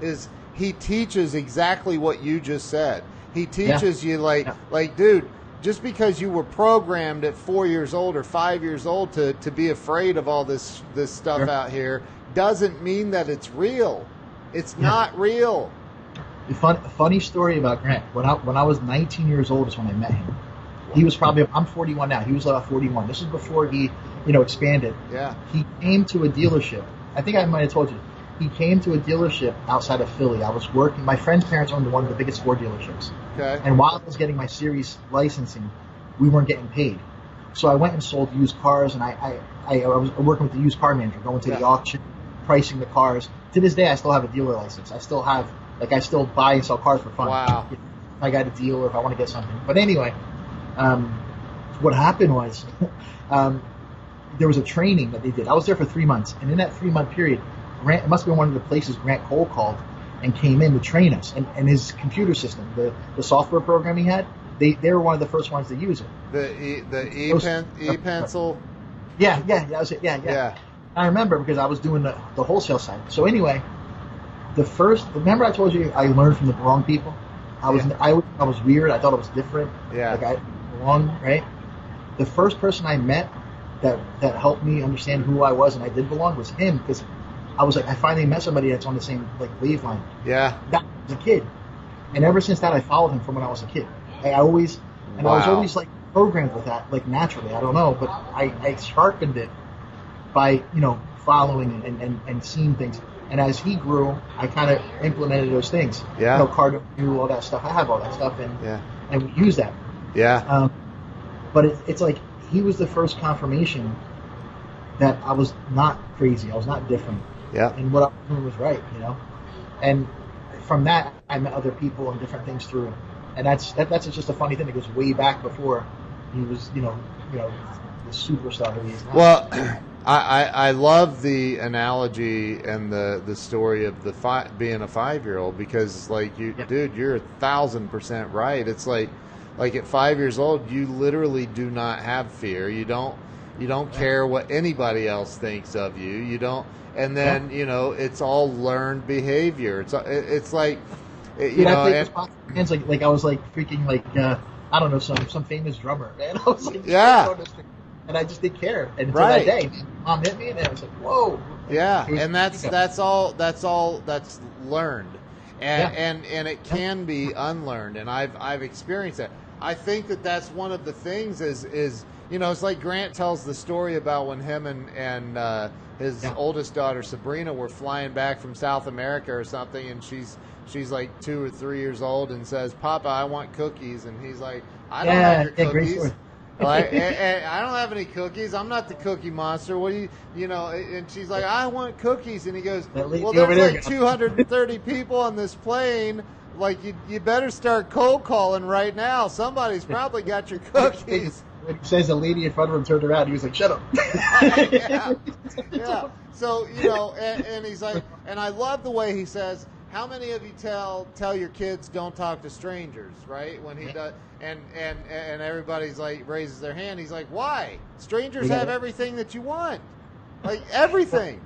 Speaker 1: he teaches exactly what you just said. He teaches you like, dude, just because you were programmed at 4 years old or 5 years old to be afraid of all this stuff out here doesn't mean that it's real. It's not real.
Speaker 2: Funny story about Grant. When I was 19 years old is when I met him. He was probably, I'm 41 now. He was about 41. This is before he, expanded.
Speaker 1: Yeah.
Speaker 2: He came to a dealership. I think I might have told you. He came to a dealership outside of Philly. I was working. My friend's parents owned one of the biggest Ford dealerships.
Speaker 1: Okay.
Speaker 2: And while I was getting my series licensing, we weren't getting paid. So I went and sold used cars, and I was working with the used car manager, going to the auction, pricing the cars. To this day, I still have a dealer license. I still buy and sell cars for fun.
Speaker 1: Wow.
Speaker 2: If I got a deal or if I want to get something. But anyway, what happened was there was a training that they did. I was there for 3 months. And in that 3-month period, Grant, it must have been one of the places Grant cold called and came in to train us. And his computer system, the software program he had, they were one of the first ones to use it.
Speaker 1: The e-pencil?
Speaker 2: Yeah, that was it. Yeah. I remember because I was doing the wholesale side. So anyway, remember I told you I learned from the wrong people? I was weird. I thought it was different.
Speaker 1: Yeah.
Speaker 2: Like I belonged, right? The first person I met that helped me understand who I was and I did belong was him, because I was like, I finally met somebody that's on the same wavelength.
Speaker 1: Yeah.
Speaker 2: That was a kid. And ever since that, I followed him from when I was a kid. I was always programmed with that, naturally. I don't know, but I sharpened it by, following and seeing things. And as he grew, I kind of implemented those things.
Speaker 1: Yeah.
Speaker 2: Cardinal knew all that stuff. I have all that stuff, and we use that.
Speaker 1: Yeah.
Speaker 2: But it's like he was the first confirmation that I was not crazy. I was not different.
Speaker 1: Yeah.
Speaker 2: And what I was doing was right, And from that, I met other people and different things through. And that's just a funny thing. It goes way back before he was, the superstar that he is now.
Speaker 1: Well, I love the analogy and the story of being a 5-year-old, because dude, you're 1,000% right. It's like at 5 years old, you literally do not have fear. You don't care what anybody else thinks of you. You don't. And then it's all learned behavior. It's like
Speaker 2: I was freaking I don't know, some famous drummer, man. I was and I just didn't care. And until that day, Mom hit me, and I was like, whoa.
Speaker 1: Yeah, and that's all that's learned, and it can be unlearned, and I've experienced that. I think that's one of the things is it's like Grant tells the story about when him and his oldest daughter Sabrina were flying back from South America or something, and she's like 2 or 3 years old and says, "Papa, I want cookies," and he's like, "I don't have your cookies." Great story. I don't have any cookies. I'm not the Cookie Monster. What do you And she's like, "I want cookies," and he goes, "Well, there's 230 people on this plane. You better start cold calling right now. Somebody's probably got your cookies."
Speaker 2: When he says the lady in front of him turned around, he was like, "Shut up."
Speaker 1: Yeah. So and he's like, and I love the way he says, how many of you tell your kids don't talk to strangers, right? When he does, and everybody's raises their hand. He's like, why? Strangers have everything that you want, everything.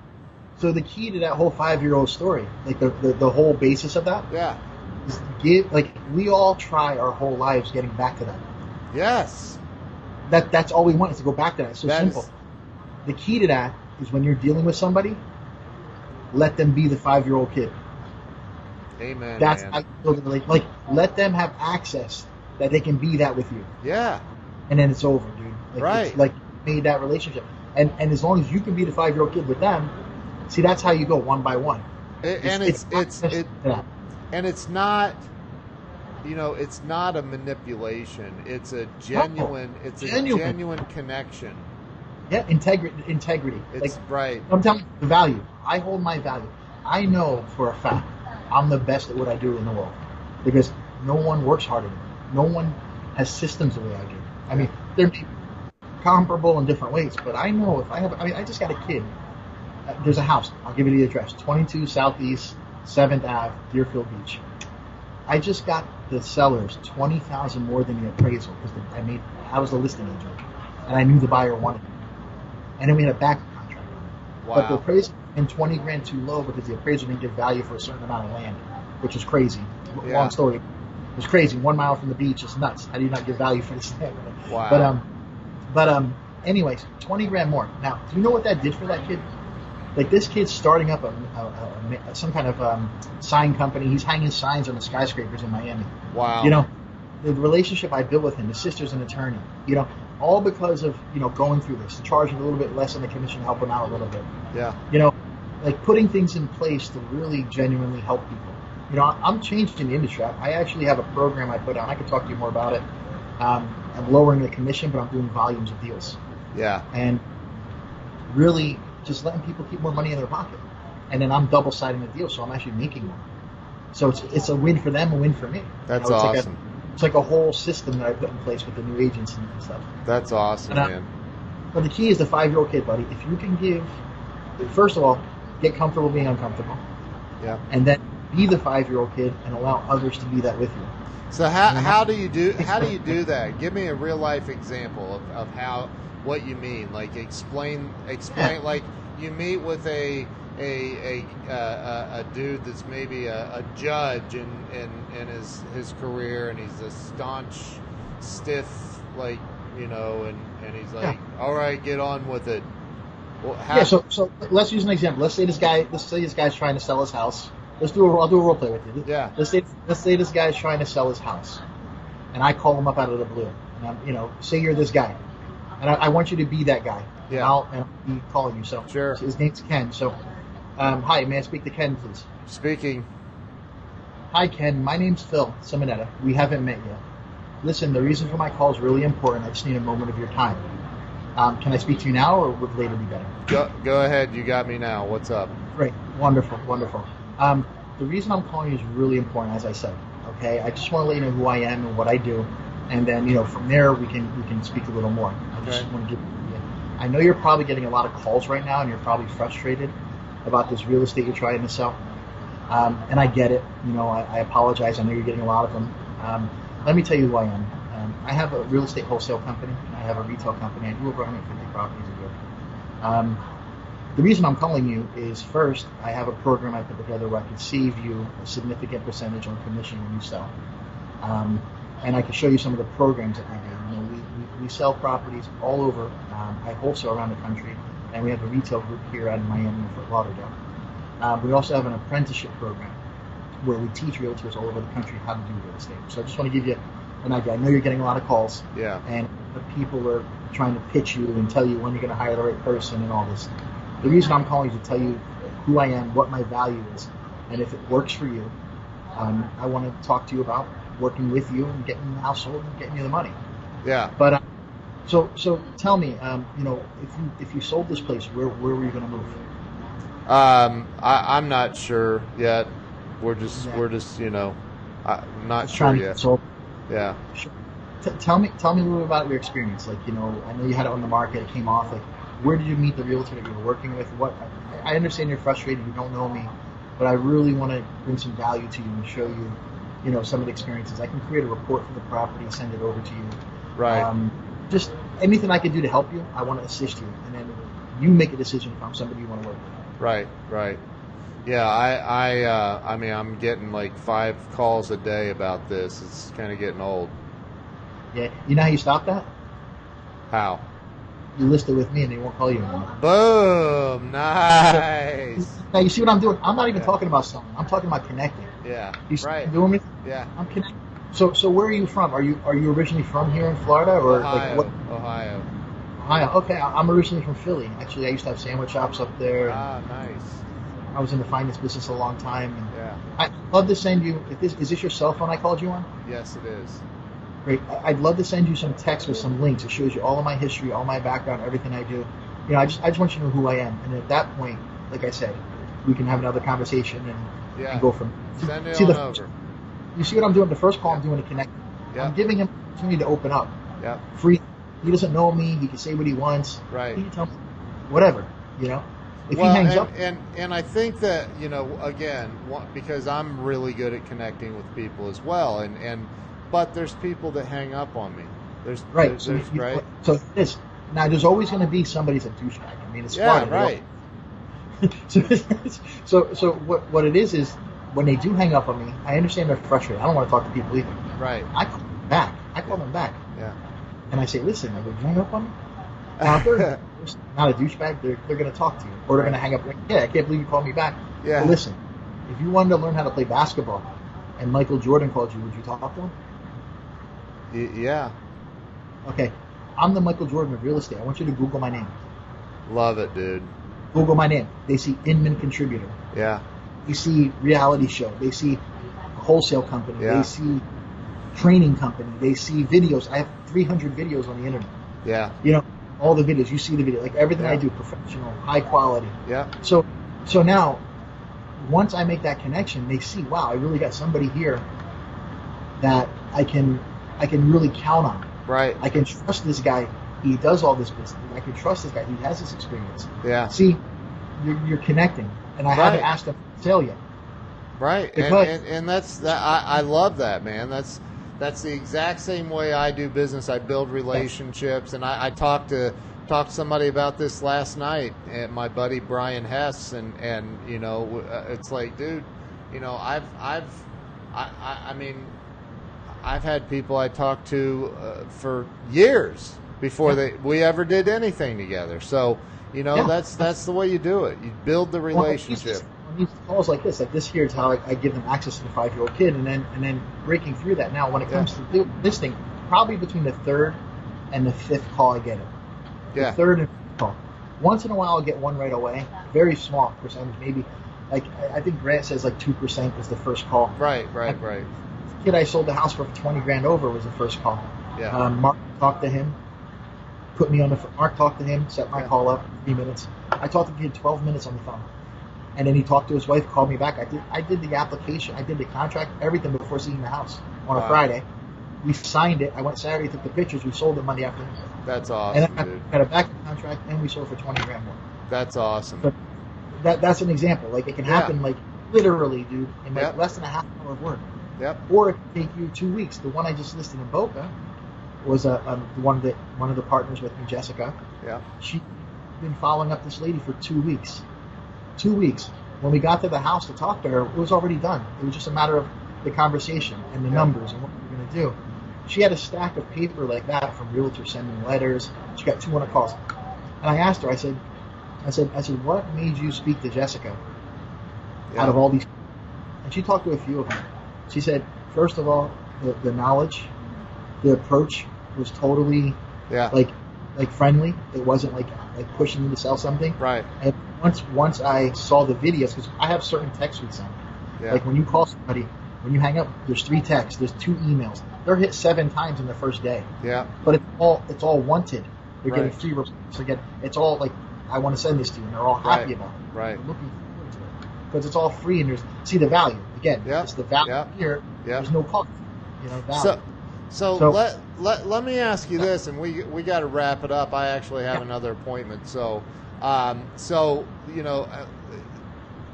Speaker 2: So the key to that whole 5-year-old story, the whole basis of that, is we all try our whole lives getting back to that.
Speaker 1: Yes.
Speaker 2: That's all we want, is to go back to that. It's so simple. the key to that is when you're dealing with somebody, let them be the 5-year-old kid.
Speaker 1: Amen,
Speaker 2: That's
Speaker 1: man.
Speaker 2: how you build a relationship. Like, let them have access that they can be that with you,
Speaker 1: Yeah.
Speaker 2: and then it's over, dude. Like,
Speaker 1: Right.
Speaker 2: It's like you made that relationship, and as long as you can be the 5-year-old kid with them, see, that's how you go one by one.
Speaker 1: And it's not, you know, it's not a manipulation. It's a genuine, genuine connection.
Speaker 2: Yeah, integrity.
Speaker 1: It's
Speaker 2: Like,
Speaker 1: right.
Speaker 2: I'm telling you, the value. I hold my value. I know for a fact I'm the best at what I do in the world because no one works harder than me. No one has systems the way I do. I mean, they're comparable in different ways, but I know if I just got a kid. There's a house. I'll give you the address. 22 Southeast 7th Ave, Deerfield Beach. I just got the sellers $20,000 more than the appraisal because I was the listing agent, and I knew the buyer wanted it. And then we had a back contract on it.
Speaker 1: Wow.
Speaker 2: But the appraisal and $20,000 too low because the appraiser didn't give value for a certain amount of land, which is crazy.
Speaker 1: Yeah.
Speaker 2: Long story. It was crazy. 1 mile from the beach is nuts. How do you not give value for this land?
Speaker 1: Wow.
Speaker 2: But anyways, $20,000 more. Now, do you know what that did for that kid? Like, this kid's starting up some kind of sign company. He's hanging signs on the skyscrapers in Miami.
Speaker 1: Wow.
Speaker 2: You know, the relationship I built with him, the sister's an attorney, you know, all because of, you know, going through this, charging a little bit less on the commission to help him out a little bit.
Speaker 1: Yeah.
Speaker 2: You know, like putting things in place to really genuinely help people. You know, I'm changing the industry. I actually have a program I put on. I could talk to you more about it. I'm lowering the commission, but I'm doing volumes of deals.
Speaker 1: Yeah.
Speaker 2: And really just letting people keep more money in their pocket. And then I'm double-siding the deal, so I'm actually making more. So it's a win for them, a win for me.
Speaker 1: That's
Speaker 2: you know,
Speaker 1: awesome.
Speaker 2: It's like a whole system that I put in place with the new agents and stuff.
Speaker 1: That's awesome, man.
Speaker 2: But the key is the 5-year-old kid, buddy. If you can first of all, get comfortable being uncomfortable.
Speaker 1: Yeah.
Speaker 2: And then be the 5-year-old kid and allow others to be that with you.
Speaker 1: So how do you do that? Give me a real life example of what you mean. Like explain like you meet with a dude that's maybe a judge in his career, and he's a staunch, stiff, like, you know, and he's like, all right, get on with it. Well,
Speaker 2: so let's use an example. Let's say this guy's trying to sell his house. I'll do a role play with you.
Speaker 1: Yeah.
Speaker 2: Let's say this guy's trying to sell his house, and I call him up out of the blue. And say you're this guy, and I want you to be that guy.
Speaker 1: Yeah.
Speaker 2: And I'll be calling you. So
Speaker 1: sure.
Speaker 2: His name's Ken. So, hi, may I speak to Ken, please?
Speaker 1: Speaking.
Speaker 2: Hi, Ken. My name's Phil Simonetta. We haven't met yet. Listen, the reason for my call is really important. I just need a moment of your time. Can I speak to you now, or would later be better?
Speaker 1: Go ahead. You got me now. What's up?
Speaker 2: Great. Wonderful. The reason I'm calling you is really important, as I said. Okay. I just want to let you know who I am and what I do, and then from there we can speak a little more. I just want to give. I know you're probably getting a lot of calls right now, and you're probably frustrated about this real estate you're trying to sell. And I get it. I apologize. I know you're getting a lot of them. Let me tell you who I am. I have a real estate wholesale company. I have a retail company. I do over 150 properties a year. The reason I'm calling you is, first, I have a program I put together where I can save you a significant percentage on commission when you sell. And I can show you some of the programs that we do. We sell properties all over. I wholesale around the country, and we have a retail group here out in Miami and Fort Lauderdale. We also have an apprenticeship program where we teach realtors all over the country how to do real estate. So I just want to give you an idea. I know you're getting a lot of calls, and people are trying to pitch you and tell you when you're going to hire the right person and all this. The reason I'm calling is to tell you who I am, what my value is, and if it works for you, I want to talk to you about working with you and getting the house sold and getting you the money.
Speaker 1: Yeah.
Speaker 2: But so tell me, if you sold this place, where were you going to move?
Speaker 1: I'm not sure yet. We're just I'm not sure yet.
Speaker 2: Sold.
Speaker 1: Yeah.
Speaker 2: Sure. Tell me a little bit about your experience. Like, I know you had it on the market, it came off. Like, where did you meet the realtor that you were working with? I understand you're frustrated, you don't know me, but I really want to bring some value to you and show you, some of the experiences. I can create a report for the property, send it over to you.
Speaker 1: Right.
Speaker 2: Just anything I can do to help you, I want to assist you, and then you make a decision if I'm somebody you want to work with.
Speaker 1: Right. Yeah, I mean, I'm getting like 5 calls a day about this. It's kind of getting old.
Speaker 2: Yeah, you know how you stop that?
Speaker 1: How?
Speaker 2: you list it with me, and they won't call you anymore.
Speaker 1: Boom!
Speaker 2: So,
Speaker 1: Nice.
Speaker 2: now you see what I'm doing. I'm not even
Speaker 1: Yeah.
Speaker 2: talking about selling. I'm talking about connecting.
Speaker 1: Yeah.
Speaker 2: You see what
Speaker 1: Right.
Speaker 2: I'm doing?
Speaker 1: Yeah.
Speaker 2: I'm connecting. So where are you from? Are you originally from here in Florida, or like what?
Speaker 1: Ohio. Ohio.
Speaker 2: Ohio. Okay, I'm originally from Philly. Actually, I used to have sandwich shops up there, and
Speaker 1: Ah, nice.
Speaker 2: I was in the finance business a long time. And
Speaker 1: Yeah.
Speaker 2: I'd love to send you. If this is this your cell phone I called you on?
Speaker 1: Yes, it is.
Speaker 2: Great. I'd love to send you some text with some links. It shows you all of my history, all my background, everything I do. I just want you to know who I am. And at that point, like I said, we can have another conversation
Speaker 1: Yeah.
Speaker 2: and go from.
Speaker 1: Send it
Speaker 2: See
Speaker 1: on
Speaker 2: the
Speaker 1: over.
Speaker 2: You see what I'm doing? The first call
Speaker 1: Yeah.
Speaker 2: I'm doing to connect.
Speaker 1: Yeah.
Speaker 2: I'm giving him an opportunity to open up.
Speaker 1: Yeah.
Speaker 2: Free. He doesn't know me. He can say what he wants.
Speaker 1: Right.
Speaker 2: He can tell me whatever. If
Speaker 1: Well,
Speaker 2: he hangs up,
Speaker 1: and I think that, again, because I'm really good at connecting with people as well, but there's people that hang up on me. There's
Speaker 2: right.
Speaker 1: there's right.
Speaker 2: So this now there's always going to be somebody's a douchebag. I mean, it's
Speaker 1: Yeah,
Speaker 2: Florida.
Speaker 1: right.
Speaker 2: So what it is when they do hang up on me, I understand they're frustrated. I don't want to talk to people either.
Speaker 1: Right.
Speaker 2: I call them back.
Speaker 1: Yeah.
Speaker 2: And I say, listen, did you hang up on me? Now, if they're not a douchebag, they're going to talk to you, or they're going to hang up. Like, yeah, I can't believe you called me back.
Speaker 1: Yeah.
Speaker 2: But listen, if you wanted to learn how to play basketball, and Michael Jordan called you, would you talk to him?
Speaker 1: Yeah.
Speaker 2: Okay, I'm the Michael Jordan of real estate. I want you to Google my name.
Speaker 1: Love it, dude.
Speaker 2: Google my name. They see Inman contributor.
Speaker 1: Yeah.
Speaker 2: They see reality show. They see wholesale company.
Speaker 1: Yeah.
Speaker 2: They see training company. They see videos. I have 300 videos on the internet.
Speaker 1: Yeah.
Speaker 2: All the videos. You see the video. Like everything I
Speaker 1: Yeah.
Speaker 2: do, professional, high quality.
Speaker 1: Yeah.
Speaker 2: So now, once I make that connection, they see, wow, I really got somebody here that I can really count on.
Speaker 1: Right.
Speaker 2: I can trust this guy. He does all this business. I can trust this guy. He has this experience.
Speaker 1: Yeah.
Speaker 2: See, you're connecting, and I haven't asked him to sell yet.
Speaker 1: Right.
Speaker 2: Because-
Speaker 1: And that's that. I love that, man. That's the exact same way I do business. I build relationships, and I talked to somebody about this last night, and my buddy Brian Hess, and it's like, dude, I mean, I've had people I talked to for years before we ever did anything together. So that's the way you do it. You build the relationship.
Speaker 2: On these calls like this here is how I give them access to the 5-year-old kid, and then breaking through that. Now, when it comes to this thing, probably between the third and the fifth call, I get it.
Speaker 1: Yeah.
Speaker 2: The third and fifth call. Once in a while, I'll get one right away. Very small percentage, maybe. Like I think Grant says, like 2% was the first call.
Speaker 1: Right.
Speaker 2: The kid I sold the house for $20,000 over was the first call.
Speaker 1: Yeah.
Speaker 2: Mark talked to him. Put me on the phone. Mark talked to him, set my call up, 3 minutes. I talked to the kid 12 minutes on the phone. And then he talked to his wife, called me back. I did the application, I did the contract, everything before seeing the house on a Friday. We signed it. I went Saturday, took the pictures. We sold it Monday afternoon.
Speaker 1: That's awesome,
Speaker 2: and I
Speaker 1: dude.
Speaker 2: got a back contract, and we sold for $20,000 more.
Speaker 1: That's awesome.
Speaker 2: But that's an example. Like it can happen, like literally, dude, in like less than a half hour of work.
Speaker 1: Yep.
Speaker 2: Or it can take you 2 weeks. The one I just listed in Boca was one of the partners with me, Jessica.
Speaker 1: Yeah.
Speaker 2: She'd been following up this lady for 2 weeks. 2 weeks. When we got to the house to talk to her, it was already done. It was just a matter of the conversation and the numbers and what we were going to do. She had a stack of paper like that from realtors sending letters. She got 200 calls. And I asked her, I said, what made you speak to Jessica out of all these? And she talked to a few of them. She said, first of all, the knowledge, the approach was totally like friendly. It wasn't like pushing me to sell something.
Speaker 1: Right.
Speaker 2: And once I saw the videos, because I have certain texts we send.
Speaker 1: Yeah.
Speaker 2: Like when you call somebody, when you hang up, there's 3 texts, there's 2 emails. They're hit 7 times in the first day.
Speaker 1: Yeah.
Speaker 2: But it's all wanted. They're getting free reports. It's all like, I want to send this to you, and they're all happy about it.
Speaker 1: Right.
Speaker 2: They're looking forward to it because it's all free, and see the value. Again, it's the value here. There's no cost. Value.
Speaker 1: So let me ask you this, and we got to wrap it up. I actually have another appointment. So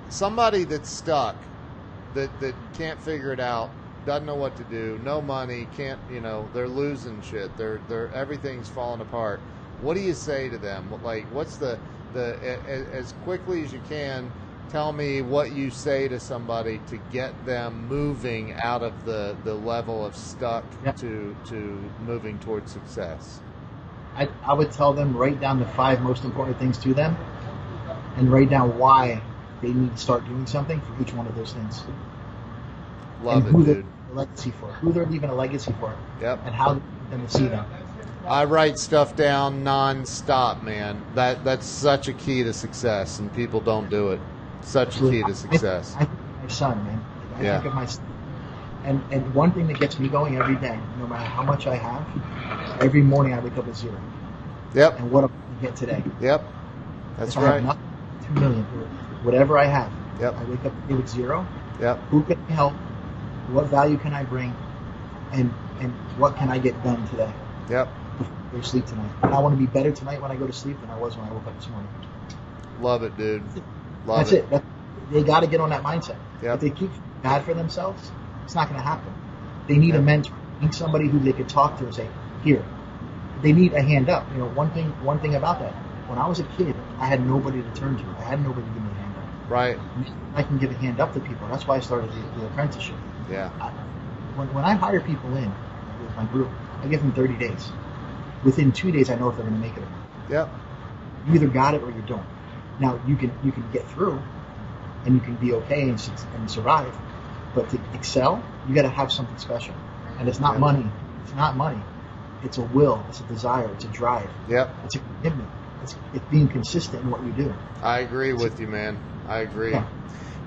Speaker 1: somebody that's stuck, that can't figure it out, doesn't know what to do, no money, can't, they're losing shit. They're everything's falling apart. What do you say to them? Like, what's the as quickly as you can, tell me what you say to somebody to get them moving out of the level of stuck to moving towards success.
Speaker 2: I would tell them, write down the 5 most important things to them, and write down why they need to start doing something for each one of those things.
Speaker 1: Love
Speaker 2: and who
Speaker 1: it,
Speaker 2: they're
Speaker 1: dude.
Speaker 2: leaving a legacy for, who they're leaving a legacy for,
Speaker 1: Yep.
Speaker 2: and how they want them to see them.
Speaker 1: I write stuff down non-stop, man. That's such a key to success, and people don't do it. Such a key to success.
Speaker 2: I think of my son, man. I
Speaker 1: Yeah.
Speaker 2: think of my son. And one thing that gets me going every day, no matter how much I have, every morning I wake up with 0.
Speaker 1: Yep.
Speaker 2: And what am I going to get today?
Speaker 1: Yep. That's
Speaker 2: If I have
Speaker 1: right.
Speaker 2: nothing, 2 million, whatever I have,
Speaker 1: Yep.
Speaker 2: I wake up today with 0.
Speaker 1: Yep.
Speaker 2: Who can I help? What value can I bring? And what can I get done today?
Speaker 1: Yep.
Speaker 2: Before I go to sleep tonight. And I want to be better tonight when I go to sleep than I was when I woke up this morning.
Speaker 1: Love it, dude. Love
Speaker 2: That's it. They got to get on that mindset.
Speaker 1: Yep.
Speaker 2: If they keep bad for themselves, it's not going to happen. They need
Speaker 1: Yep.
Speaker 2: a mentor. They need somebody who they could talk to and say, here. They need a hand up. One thing about that. When I was a kid, I had nobody to turn to. I had nobody to give me a hand up.
Speaker 1: Right.
Speaker 2: I can give a hand up to people. That's why I started the apprenticeship.
Speaker 1: Yeah.
Speaker 2: When I hire people in with my group, I give them 30 days. Within 2 days, I know if they're going to make it or not.
Speaker 1: Yep.
Speaker 2: You either got it or you don't. Now you can get through, and you can be okay and survive. But to excel, you got to have something special, and it's not
Speaker 1: Yep.
Speaker 2: money. It's not money. It's a will. It's a desire. It's a drive.
Speaker 1: Yep.
Speaker 2: It's a commitment. It's being consistent in what you do.
Speaker 1: I agree with you, man. I agree.
Speaker 2: Yeah.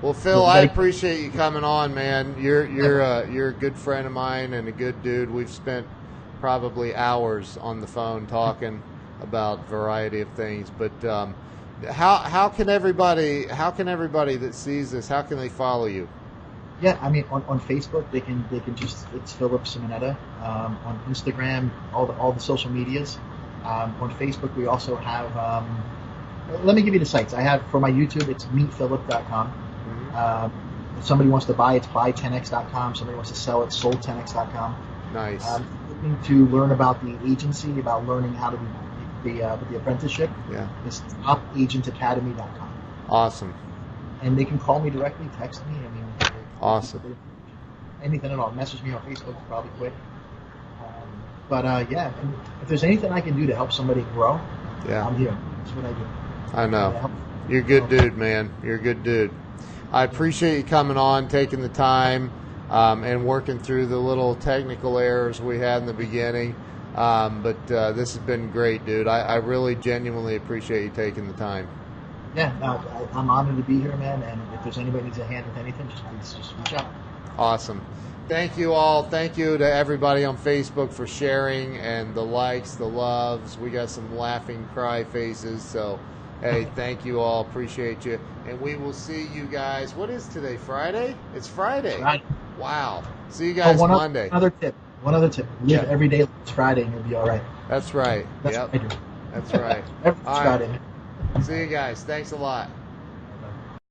Speaker 1: Well, Phil,
Speaker 2: So,
Speaker 1: I
Speaker 2: like-
Speaker 1: appreciate you coming on, man. You're a good friend of mine and a good dude. We've spent probably hours on the phone talking about a variety of things. But how can everybody that sees this, how can they follow you?
Speaker 2: Yeah, I mean, on Facebook they can just, it's Philip Simonetta. On Instagram, all the social medias. On Facebook we also have. Let me give you the sites. I have for my YouTube. It's meetphilip.com. If somebody wants to buy, it's buy10x.com. Somebody wants to sell, it's sold10x.com.
Speaker 1: Nice.
Speaker 2: Looking to learn about the agency, about learning how to be with the apprenticeship.
Speaker 1: Yeah.
Speaker 2: It's topagentacademy.com.
Speaker 1: Awesome.
Speaker 2: And they can call me directly, text me. I mean,
Speaker 1: Awesome.
Speaker 2: anything at all. Message me on Facebook, probably quick. Yeah, and if there's anything I can do to help somebody grow,
Speaker 1: Yeah.
Speaker 2: I'm here. That's what I do.
Speaker 1: I know. You're a good dude, man. You're a good dude. I appreciate you coming on, taking the time, and working through the little technical errors we had in the beginning. But this has been great, dude. I really genuinely appreciate you taking the time.
Speaker 2: Yeah, I'm honored to be here, man. And if there's anybody needs a hand with anything, just reach out.
Speaker 1: Awesome. Thank you all. Thank you to everybody on Facebook for sharing and the likes, the loves. We got some laughing cry faces. So, hey, thank you all. Appreciate you. And we will see you guys. What is today? Friday? It's Friday.
Speaker 2: Right.
Speaker 1: Wow. See you guys
Speaker 2: one
Speaker 1: Monday.
Speaker 2: One other tip. Live
Speaker 1: Yeah.
Speaker 2: every day like it's Friday and you'll be all right.
Speaker 1: That's right.
Speaker 2: That's
Speaker 1: Yep.
Speaker 2: what I do.
Speaker 1: That's right.
Speaker 2: Every
Speaker 1: All right.
Speaker 2: Friday.
Speaker 1: See you guys. Thanks a lot.